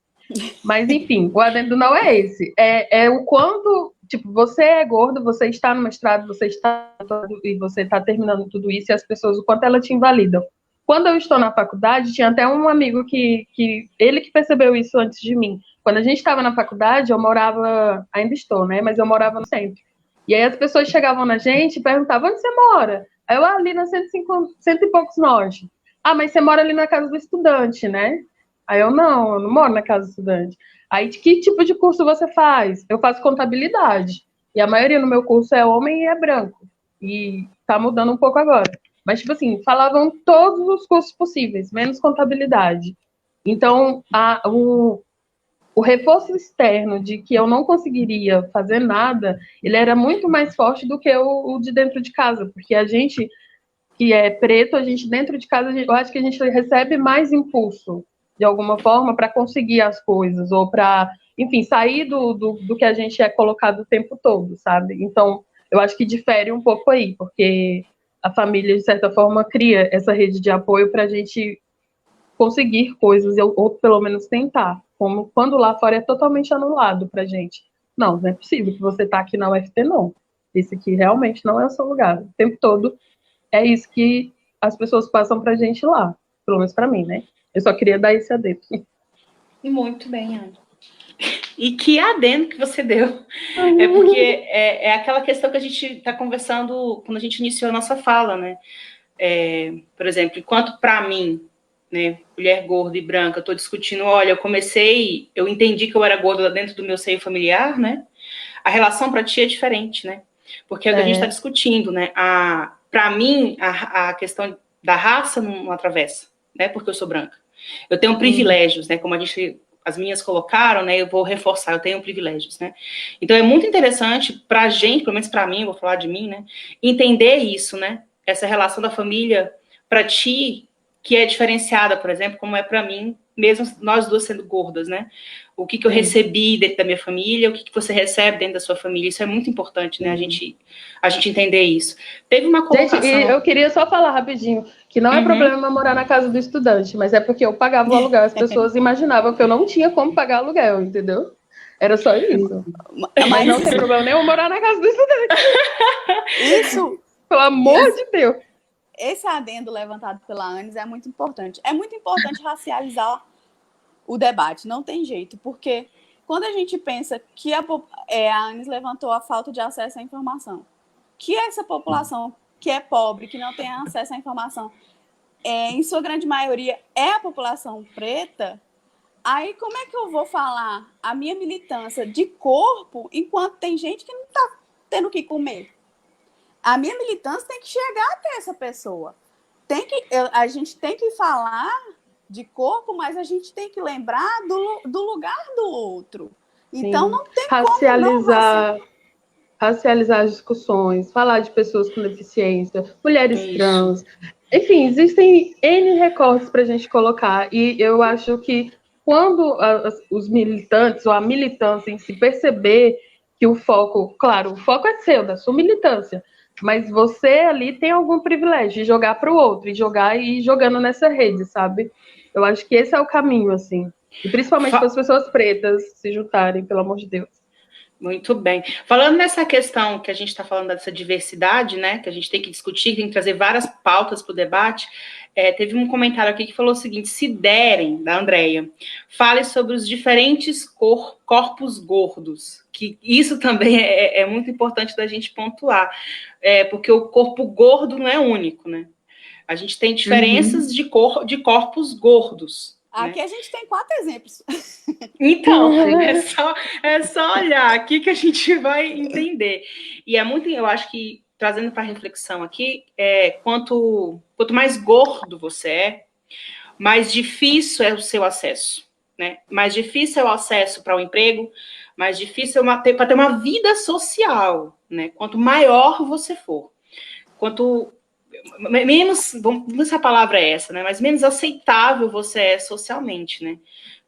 Mas, enfim, o adendo não é esse. É o quanto, tipo, você é gordo, você está no mestrado, você está terminando tudo isso, e as pessoas, o quanto elas te invalidam. Quando eu estou na faculdade, tinha até um amigo ele que percebeu isso antes de mim. Quando a gente estava na faculdade, eu morava, ainda estou, né? Mas eu morava no centro. E aí as pessoas chegavam na gente e perguntavam, onde você mora? Aí eu, ali na 105, cento e poucos norte. Ah, mas você mora ali na casa do estudante, né? Aí eu não moro na casa do estudante. Aí, que tipo de curso você faz? Eu faço contabilidade. E a maioria no meu curso é homem e é branco. E tá mudando um pouco agora. Mas, tipo assim, falavam todos os cursos possíveis, menos contabilidade. Então, o reforço externo de que eu não conseguiria fazer nada, ele era muito mais forte do que o de dentro de casa. Porque a gente, que é preto, a gente dentro de casa, eu acho que a gente recebe mais impulso de alguma forma, para conseguir as coisas, ou para, enfim, sair do que a gente é colocado o tempo todo, sabe? Então, eu acho que difere um pouco aí, porque a família, de certa forma, cria essa rede de apoio para a gente conseguir coisas, ou pelo menos tentar, como quando lá fora é totalmente anulado para a gente. Não é possível que você está aqui na UFT, não. Esse aqui realmente não é o seu lugar. O tempo todo é isso que as pessoas passam para a gente lá, pelo menos para mim, né? Eu só queria dar esse adendo. Muito bem, Ana. E que adendo que você deu. É porque é aquela questão que a gente está conversando quando a gente iniciou a nossa fala, né? Por exemplo, enquanto para mim, né, mulher gorda e branca, eu estou discutindo, olha, eu entendi que eu era gorda dentro do meu seio familiar, né? A relação para ti é diferente, né? Porque é o que a gente está discutindo, né? Para mim, a questão da raça não atravessa, né? Porque eu sou branca. Eu tenho privilégios, né? Como as minhas colocaram, né? Eu vou reforçar, eu tenho privilégios, né? Então é muito interessante para a gente, pelo menos para mim, vou falar de mim, né? Entender isso, né? Essa relação da família para ti que é diferenciada, por exemplo, como é para mim, mesmo nós duas sendo gordas, né? O que eu recebi dentro da minha família, o que você recebe dentro da sua família, isso é muito importante, né? A gente entender isso. Teve uma colocação... Gente, eu queria só falar rapidinho, que não é problema morar na casa do estudante, mas é porque eu pagava o aluguel, as pessoas imaginavam que eu não tinha como pagar aluguel, entendeu? Era só isso. Mas não tem problema nenhum morar na casa do estudante. Isso... Pelo amor de Deus. Esse adendo levantado pela Anis é muito importante. É muito importante racializar o debate, não tem jeito, porque quando a gente pensa que a Anis levantou a falta de acesso à informação, que essa população que é pobre, que não tem acesso à informação, em sua grande maioria é a população preta, aí como é que eu vou falar a minha militância de corpo enquanto tem gente que não está tendo o que comer? A minha militância tem que chegar até essa pessoa. A gente tem que falar de corpo, mas a gente tem que lembrar do lugar do outro. Então, não tem racializar, racializar as discussões, falar de pessoas com deficiência, mulheres trans. Enfim, existem N recortes para a gente colocar. E eu acho que quando os militantes, ou a militância em se perceber que o foco, claro, o foco é seu, da sua militância, mas você ali tem algum privilégio de jogar para o outro, e ir jogando nessa rede, sabe? Eu acho que esse é o caminho, assim. E principalmente para as pessoas pretas se juntarem, pelo amor de Deus. Muito bem. Falando nessa questão que a gente está falando dessa diversidade, né, que a gente tem que discutir, tem que trazer várias pautas para o debate, teve um comentário aqui que falou o seguinte: se derem, da Andréia, fale sobre os diferentes corpos gordos, que isso também é muito importante da gente pontuar, porque o corpo gordo não é único, né? A gente tem diferenças de corpos gordos. Aqui, né? A gente tem 4 exemplos. Então, é só olhar aqui que a gente vai entender. E é muito, eu acho que, trazendo para reflexão aqui, quanto mais gordo você é, mais difícil é o seu acesso, né? Mais difícil é o acesso para o emprego, mais difícil para ter uma vida social, né? Quanto maior você for, quanto menos, não sei se a palavra é essa, né? Mas menos aceitável você é socialmente, né?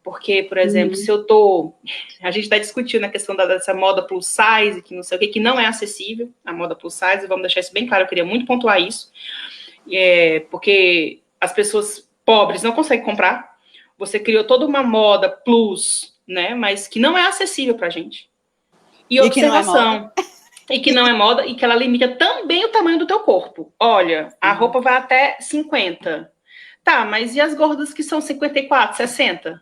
Porque, por exemplo, se eu a gente está discutindo a questão dessa moda plus size, que não sei o que não é acessível, a moda plus size, vamos deixar isso bem claro, eu queria muito pontuar isso, porque as pessoas pobres não conseguem comprar, você criou toda uma moda plus, né? Mas que não é acessível pra gente. E observação. E que não é moda, e que ela limita também o tamanho do teu corpo. Olha, a roupa vai até 50. Tá, mas e as gordas que são 54, 60?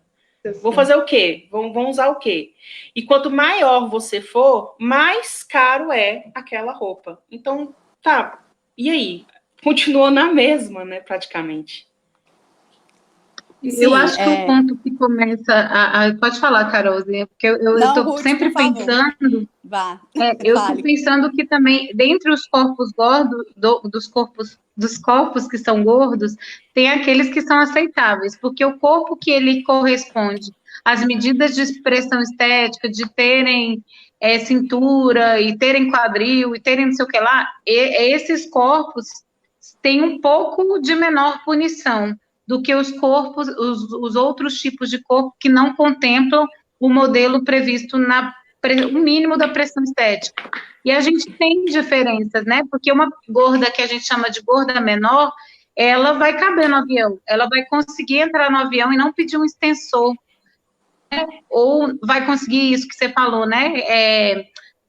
Vou fazer o quê? Vão usar o quê? E quanto maior você for, mais caro é aquela roupa. Então, tá, e aí? Continua na mesma, né, praticamente. Sim, eu acho que o ponto que começa pode falar, Carolzinha, porque eu estou sempre pensando. Eu estou pensando que também, dentre os corpos gordos, dos corpos que são gordos, tem aqueles que são aceitáveis, porque o corpo que ele corresponde às medidas de expressão estética, de terem cintura, e terem quadril, e terem não sei o que lá, esses corpos têm um pouco de menor punição do que os corpos, os outros tipos de corpo que não contemplam o modelo previsto o mínimo da pressão estética. E a gente tem diferenças, né? Porque uma gorda que a gente chama de gorda menor, ela vai caber no avião, ela vai conseguir entrar no avião e não pedir um extensor, né? Ou vai conseguir isso que você falou, né?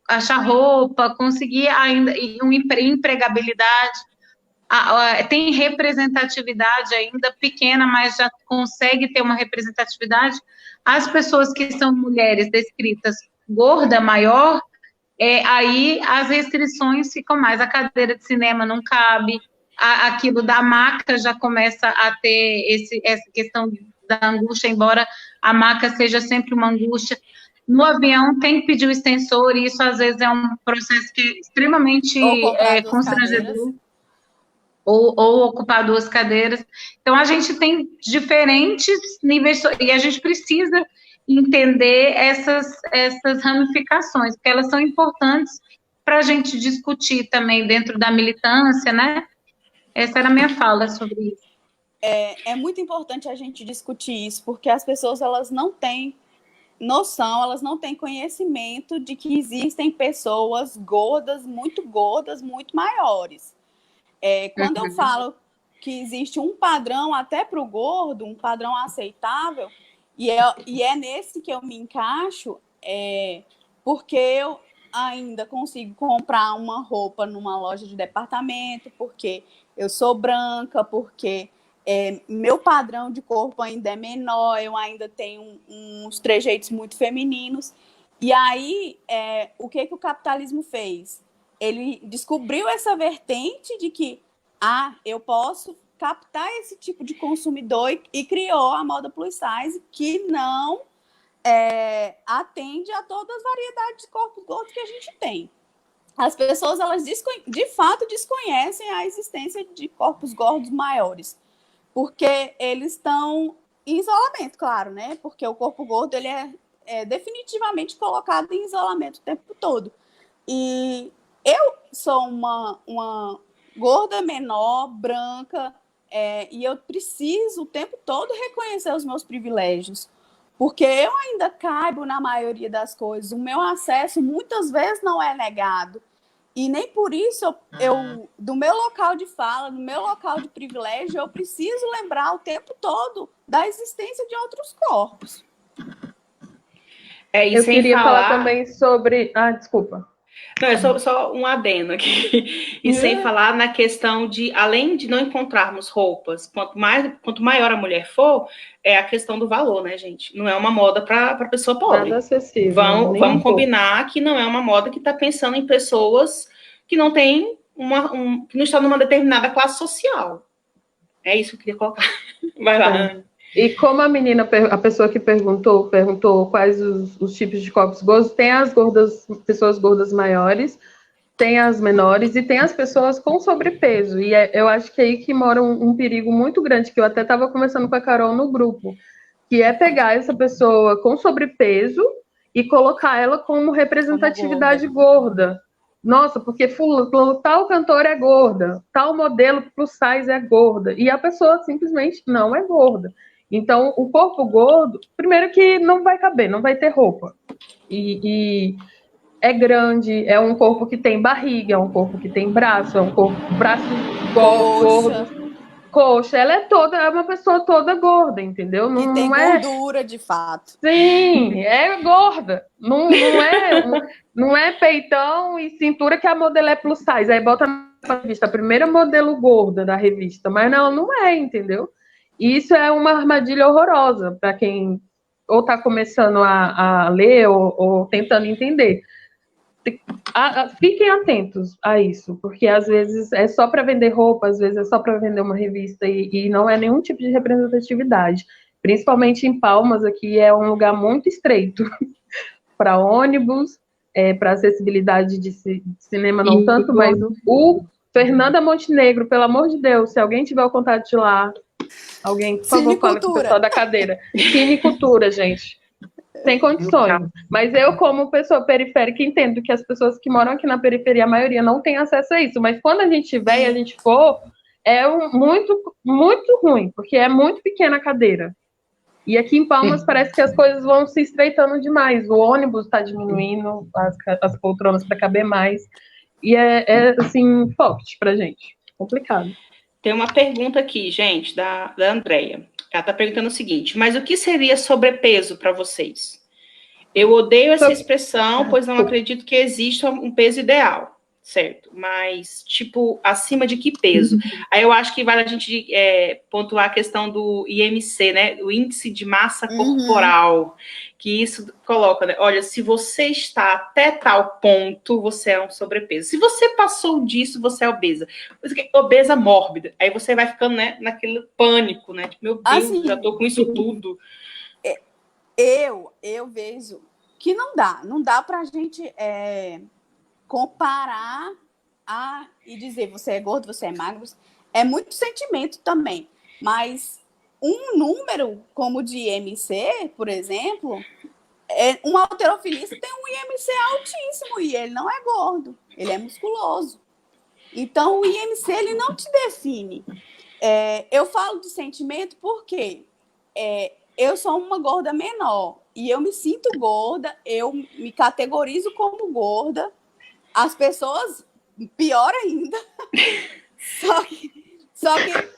Achar roupa, conseguir ainda uma empregabilidade. Tem representatividade ainda pequena, mas já consegue ter uma representatividade. As pessoas que são mulheres descritas gorda, maior, aí as restrições ficam mais. A cadeira de cinema não cabe, aquilo da maca já começa a ter essa questão da angústia, embora a maca seja sempre uma angústia. No avião tem que pedir o extensor, e isso às vezes é um processo que é extremamente constrangedor. Ou ocupar 2 cadeiras. Então, a gente tem diferentes níveis, e a gente precisa entender essas ramificações, porque elas são importantes para a gente discutir também dentro da militância, né? Essa era a minha fala sobre isso. é muito importante a gente discutir isso, porque as pessoas elas não têm noção, elas não têm conhecimento de que existem pessoas gordas, muito maiores. Quando eu falo que existe um padrão até para o gordo, um padrão aceitável, e é nesse que eu me encaixo, porque eu ainda consigo comprar uma roupa numa loja de departamento, porque eu sou branca, porque meu padrão de corpo ainda é menor, eu ainda tenho uns trejeitos muito femininos. E aí, o que o capitalismo fez? Ele descobriu essa vertente de que eu posso captar esse tipo de consumidor e criou a moda plus size, que não atende a todas as variedades de corpos gordos que a gente tem. As pessoas, elas de fato desconhecem a existência de corpos gordos maiores, porque eles estão em isolamento, claro, né? Porque o corpo gordo ele é definitivamente colocado em isolamento o tempo todo. E eu sou uma gorda menor, branca, e eu preciso o tempo todo reconhecer os meus privilégios, porque eu ainda caibo na maioria das coisas. O meu acesso muitas vezes não é negado. E nem por isso do meu local de fala, do meu local de privilégio, eu preciso lembrar o tempo todo da existência de outros corpos. Eu queria falar também sobre... desculpa. Não, é só um adendo aqui. E sem falar na questão de, além de não encontrarmos roupas, quanto maior a mulher for, é a questão do valor, né, gente? Não é uma moda para pessoa pobre. Nada acessível. Vamos combinar que não é uma moda que está pensando em pessoas que não têm que não estão numa determinada classe social. É isso que eu queria colocar. Vai lá. E como a pessoa que perguntou quais os tipos de corpos gordos, tem as pessoas gordas maiores, tem as menores e tem as pessoas com sobrepeso. E eu acho que é aí que mora um perigo muito grande, que eu até estava conversando com a Carol no grupo, que é pegar essa pessoa com sobrepeso e colocar ela como representatividade gorda. Nossa, porque tal cantora é gorda, tal modelo plus size é gorda, e a pessoa simplesmente não é gorda. Então, o corpo gordo, primeiro que não vai caber, não vai ter roupa. E é grande, é um corpo que tem barriga, é um corpo que tem braço, é um corpo, braços gordos. Coxa, ela é uma pessoa toda gorda, entendeu? Não, e tem gordura, de fato. Sim, é gorda. Não é peitão e cintura que a modelo é plus size. Aí bota na revista, a primeira modelo gorda da revista, mas não é, entendeu? E isso é uma armadilha horrorosa para quem ou está começando a ler ou tentando entender. Fiquem atentos a isso, porque às vezes é só para vender roupa, às vezes é só para vender uma revista e não é nenhum tipo de representatividade. Principalmente em Palmas, aqui é um lugar muito estreito para ônibus, para acessibilidade de cinema não tanto, mas o Fernanda Montenegro, pelo amor de Deus, se alguém tiver o contato de lá, alguém, por favor, fala com o pessoal da cadeira. Cinecultura, gente. Sem condições. Mas eu, como pessoa periférica, entendo que as pessoas que moram aqui na periferia, a maioria não tem acesso a isso. Mas quando a gente tiver e a gente for, muito, muito ruim, porque é muito pequena a cadeira. E aqui em Palmas parece que as coisas vão se estreitando demais. O ônibus está diminuindo, as poltronas para caber mais. E assim, forte pra gente. Complicado. Tem uma pergunta aqui, gente, da Andréia. Ela está perguntando o seguinte: mas o que seria sobrepeso para vocês? Eu odeio essa expressão, pois não acredito que exista um peso ideal, certo? Mas, tipo, acima de que peso? Aí eu acho que vale a gente pontuar a questão do IMC, né? O índice de massa corporal, que isso coloca, né? Olha, se você está até tal ponto, você é um sobrepeso. Se você passou disso, você é obesa. Obesa mórbida. Aí você vai ficando, né, naquele pânico, né? Tipo, meu Deus, assim, já tô com isso tudo. Eu vejo que não dá pra gente comparar e dizer você é gordo, você é magro. É muito sentimento também. Mas um número como o de IMC, por exemplo, um halterofilista tem um IMC altíssimo e ele não é gordo, ele é musculoso. Então, o IMC ele não te define. Eu falo de sentimento porque eu sou uma gorda menor e eu me sinto gorda, eu me categorizo como gorda. As pessoas, pior ainda. Só que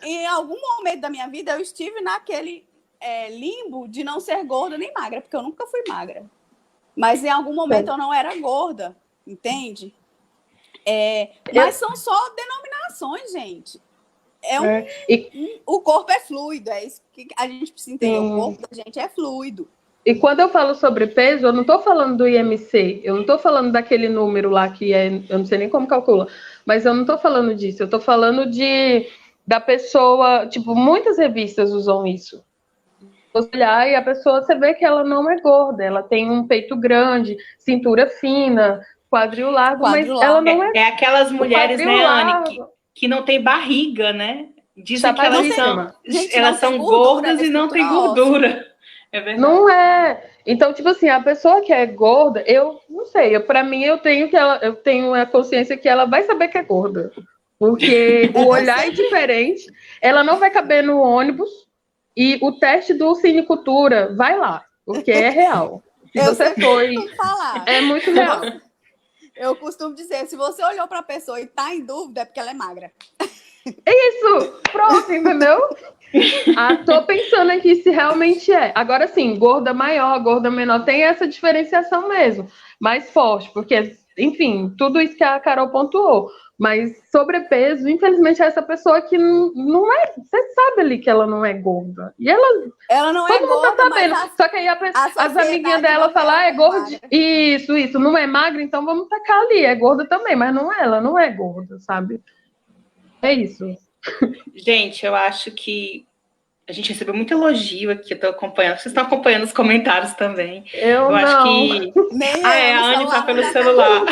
em algum momento da minha vida eu estive naquele limbo de não ser gorda nem magra, porque eu nunca fui magra. Mas em algum momento eu não era gorda, entende? Mas são só denominações, gente. O corpo é fluido, é isso que a gente precisa entender. O corpo da gente é fluido. E quando eu falo sobre peso, eu não estou falando do IMC, eu não estou falando daquele número lá que eu não sei nem como calcula, mas eu não estou falando disso, eu estou falando da pessoa, tipo, muitas revistas usam isso. Você olhar e a pessoa, você vê que ela não é gorda, ela tem um peito grande, cintura fina, quadril largo, mas ela não é... É aquelas mulheres, né, Anne, que não tem barriga, né? Dizem que elas são gordas e não tem gordura. É verdade. Não é. Então, tipo assim, a pessoa que é gorda, eu não sei, pra mim eu tenho a consciência que ela vai saber que é gorda. Porque o olhar é diferente, ela não vai caber no ônibus e o teste do cinecultura vai lá, porque é real. Se você foi, é muito real. Eu costumo dizer, se você olhou pra pessoa e tá em dúvida, é porque ela é magra. Isso, pronto, entendeu? Tô pensando aqui se realmente é. Agora sim, gorda maior, gorda menor, tem essa diferenciação mesmo, mais forte, porque, enfim, tudo isso que a Carol pontuou. Mas sobrepeso, infelizmente, é essa pessoa que não é. Você sabe ali que ela não é gorda. E ela não é gorda, tá sabendo. Só que aí as amiguinhas dela falam, é gorda. Isso, não é magra, então vamos tacar ali. É gorda também, mas não é, ela não é gorda, sabe? É isso. Gente, eu acho que a gente recebeu muito elogio aqui, eu tô acompanhando. Vocês estão acompanhando os comentários também. Eu não. Acho que... a Anne tá pelo celular.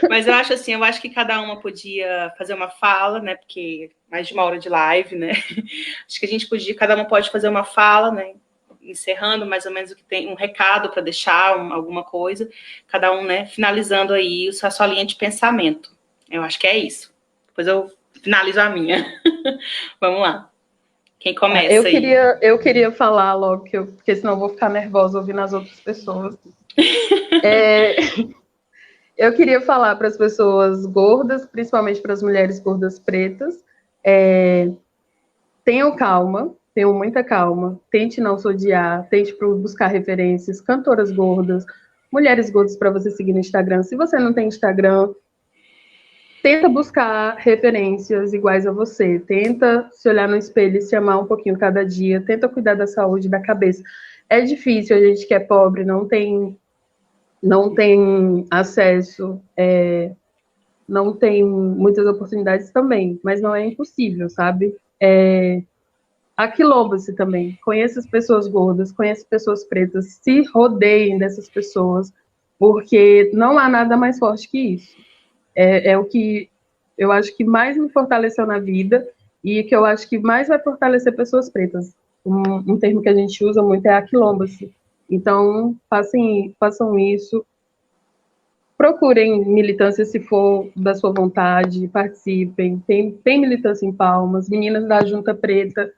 Mas eu acho que cada uma podia fazer uma fala, né? Porque mais de uma hora de live, né? Acho que cada uma pode fazer uma fala, né? Encerrando mais ou menos o que tem, um recado para deixar, alguma coisa. Cada um, né? Finalizando aí a sua linha de pensamento. Eu acho que é isso. Depois eu finalizo a minha. Vamos lá. Quem começa eu queria falar logo, porque senão eu vou ficar nervosa ouvindo as outras pessoas. Eu queria falar para as pessoas gordas, principalmente para as mulheres gordas pretas, tenham calma, tenham muita calma, tente não se odiar, tente buscar referências, cantoras gordas, mulheres gordas para você seguir no Instagram. Se você não tem Instagram, tenta buscar referências iguais a você, tenta se olhar no espelho e se amar um pouquinho cada dia, tenta cuidar da saúde, da cabeça. É difícil, a gente que é pobre não tem acesso, não tem muitas oportunidades também, mas não é impossível, sabe? Aquilomba-se também, conheça as pessoas gordas, conheça pessoas pretas, se rodeiem dessas pessoas, porque não há nada mais forte que isso. É o que eu acho que mais me fortaleceu na vida e que eu acho que mais vai fortalecer pessoas pretas. Um termo que a gente usa muito é aquilomba-se. Então, façam isso. Procurem militância se for da sua vontade, participem. Tem militância em Palmas, meninas da Junta Preta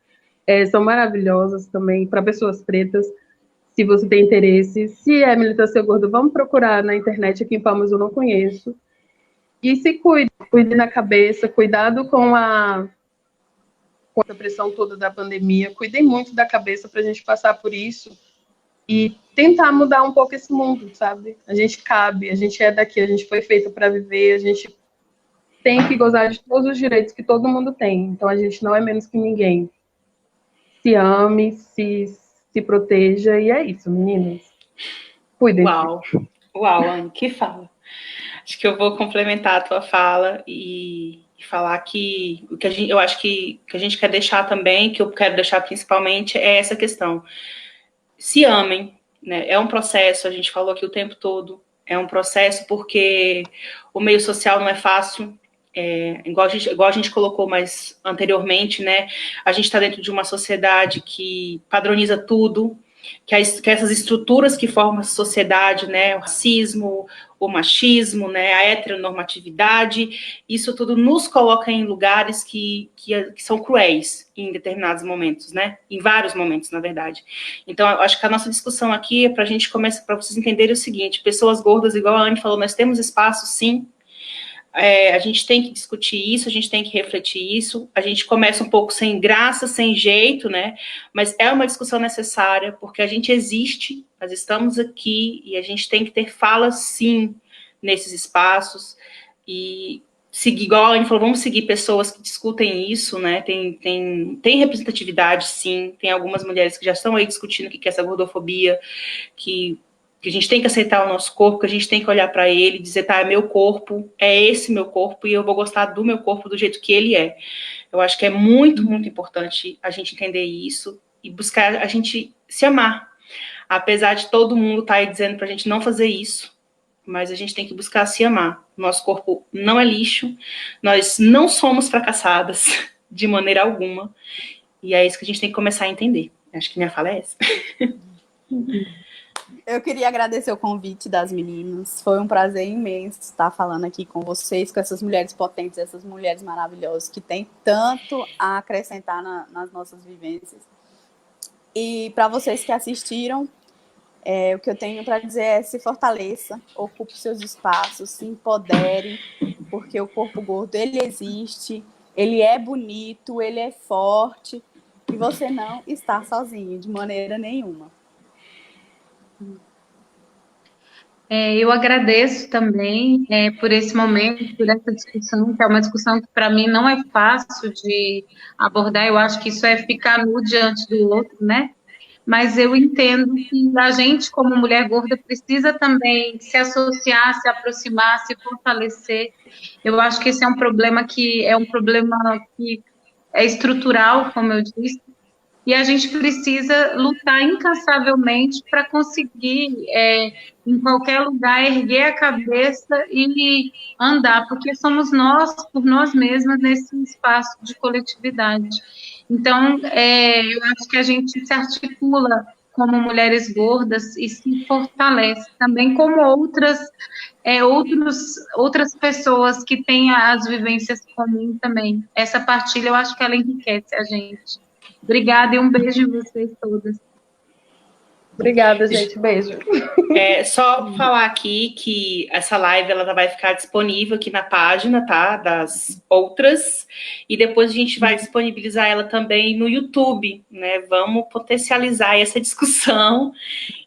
são maravilhosas também para pessoas pretas. Se você tem interesse, se é militância gorda, vamos procurar na internet. Aqui em Palmas eu não conheço. E se cuide na cabeça, cuidado com a pressão toda da pandemia, cuidem muito da cabeça para a gente passar por isso e tentar mudar um pouco esse mundo, sabe? A gente cabe, a gente é daqui, a gente foi feito para viver, a gente tem que gozar de todos os direitos que todo mundo tem, então a gente não é menos que ninguém. Se ame, se proteja, e é isso, meninas. Cuidem. Uau, Anne, que fala. Acho que eu vou complementar a tua fala e falar que eu acho que a gente quer deixar também, que eu quero deixar principalmente, é essa questão. Se amem, né? É um processo, a gente falou aqui o tempo todo, é um processo porque o meio social não é fácil, igual a gente colocou mais anteriormente, né? A gente está dentro de uma sociedade que padroniza tudo, que essas estruturas que formam a sociedade, né, o racismo, o machismo, né, a heteronormatividade, isso tudo nos coloca em lugares que são cruéis em determinados momentos, né, em vários momentos, na verdade. Então, eu acho que a nossa discussão aqui é para a gente começar, para vocês entenderem o seguinte: pessoas gordas, igual a Anne falou, nós temos espaço, sim. A gente tem que discutir isso, a gente tem que refletir isso, a gente começa um pouco sem graça, sem jeito, né, mas é uma discussão necessária, porque a gente existe, nós estamos aqui, e a gente tem que ter fala, sim, nesses espaços, e seguir, igual a gente falou, vamos seguir pessoas que discutem isso, né, tem representatividade, sim, tem algumas mulheres que já estão aí discutindo o que é essa gordofobia, que a gente tem que aceitar o nosso corpo, que a gente tem que olhar para ele e dizer, tá, é meu corpo, é esse meu corpo, e eu vou gostar do meu corpo do jeito que ele é. Eu acho que é muito, muito importante a gente entender isso e buscar a gente se amar. Apesar de todo mundo estar aí dizendo pra gente não fazer isso, mas a gente tem que buscar se amar. Nosso corpo não é lixo, nós não somos fracassadas de maneira alguma, e é isso que a gente tem que começar a entender. Acho que minha fala é essa. Eu queria agradecer o convite das meninas. Foi um prazer imenso estar falando aqui com vocês, com essas mulheres potentes, essas mulheres maravilhosas que têm tanto a acrescentar nas nossas vivências. E para vocês que assistiram, o que eu tenho para dizer é: se fortaleça, ocupe seus espaços, se empodere, porque o corpo gordo, ele existe, ele é bonito, ele é forte, e você não está sozinho, de maneira nenhuma. Eu agradeço também por esse momento, por essa discussão, que é uma discussão que para mim não é fácil de abordar. Eu acho que isso é ficar nu diante do outro, né? Mas eu entendo que a gente, como mulher gorda, precisa também se associar, se aproximar, se fortalecer. Eu acho que esse é um problema que é estrutural, como eu disse, e a gente precisa lutar incansavelmente para conseguir, em qualquer lugar, erguer a cabeça e andar, porque somos nós, por nós mesmas, nesse espaço de coletividade. Então, eu acho que a gente se articula como mulheres gordas e se fortalece também como outras pessoas que têm as vivências comuns também. Essa partilha, eu acho que ela enriquece a gente. Obrigada e um beijo em vocês todas. Obrigada, gente. Beijo. Só falar aqui que essa live ela vai ficar disponível aqui na página, tá? Das outras. E depois a gente vai disponibilizar ela também no YouTube, né? Vamos potencializar essa discussão.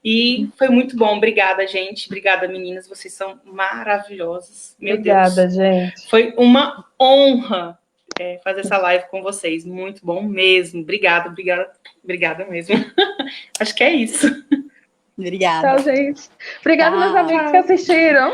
E foi muito bom. Obrigada, gente. Obrigada, meninas. Vocês são maravilhosas. Meu Obrigada, Deus. gente. Foi uma honra fazer essa live com vocês. Muito bom mesmo. Obrigada mesmo. Acho que é isso. Obrigada. Tchau, gente. Obrigada, meus amigos que assistiram.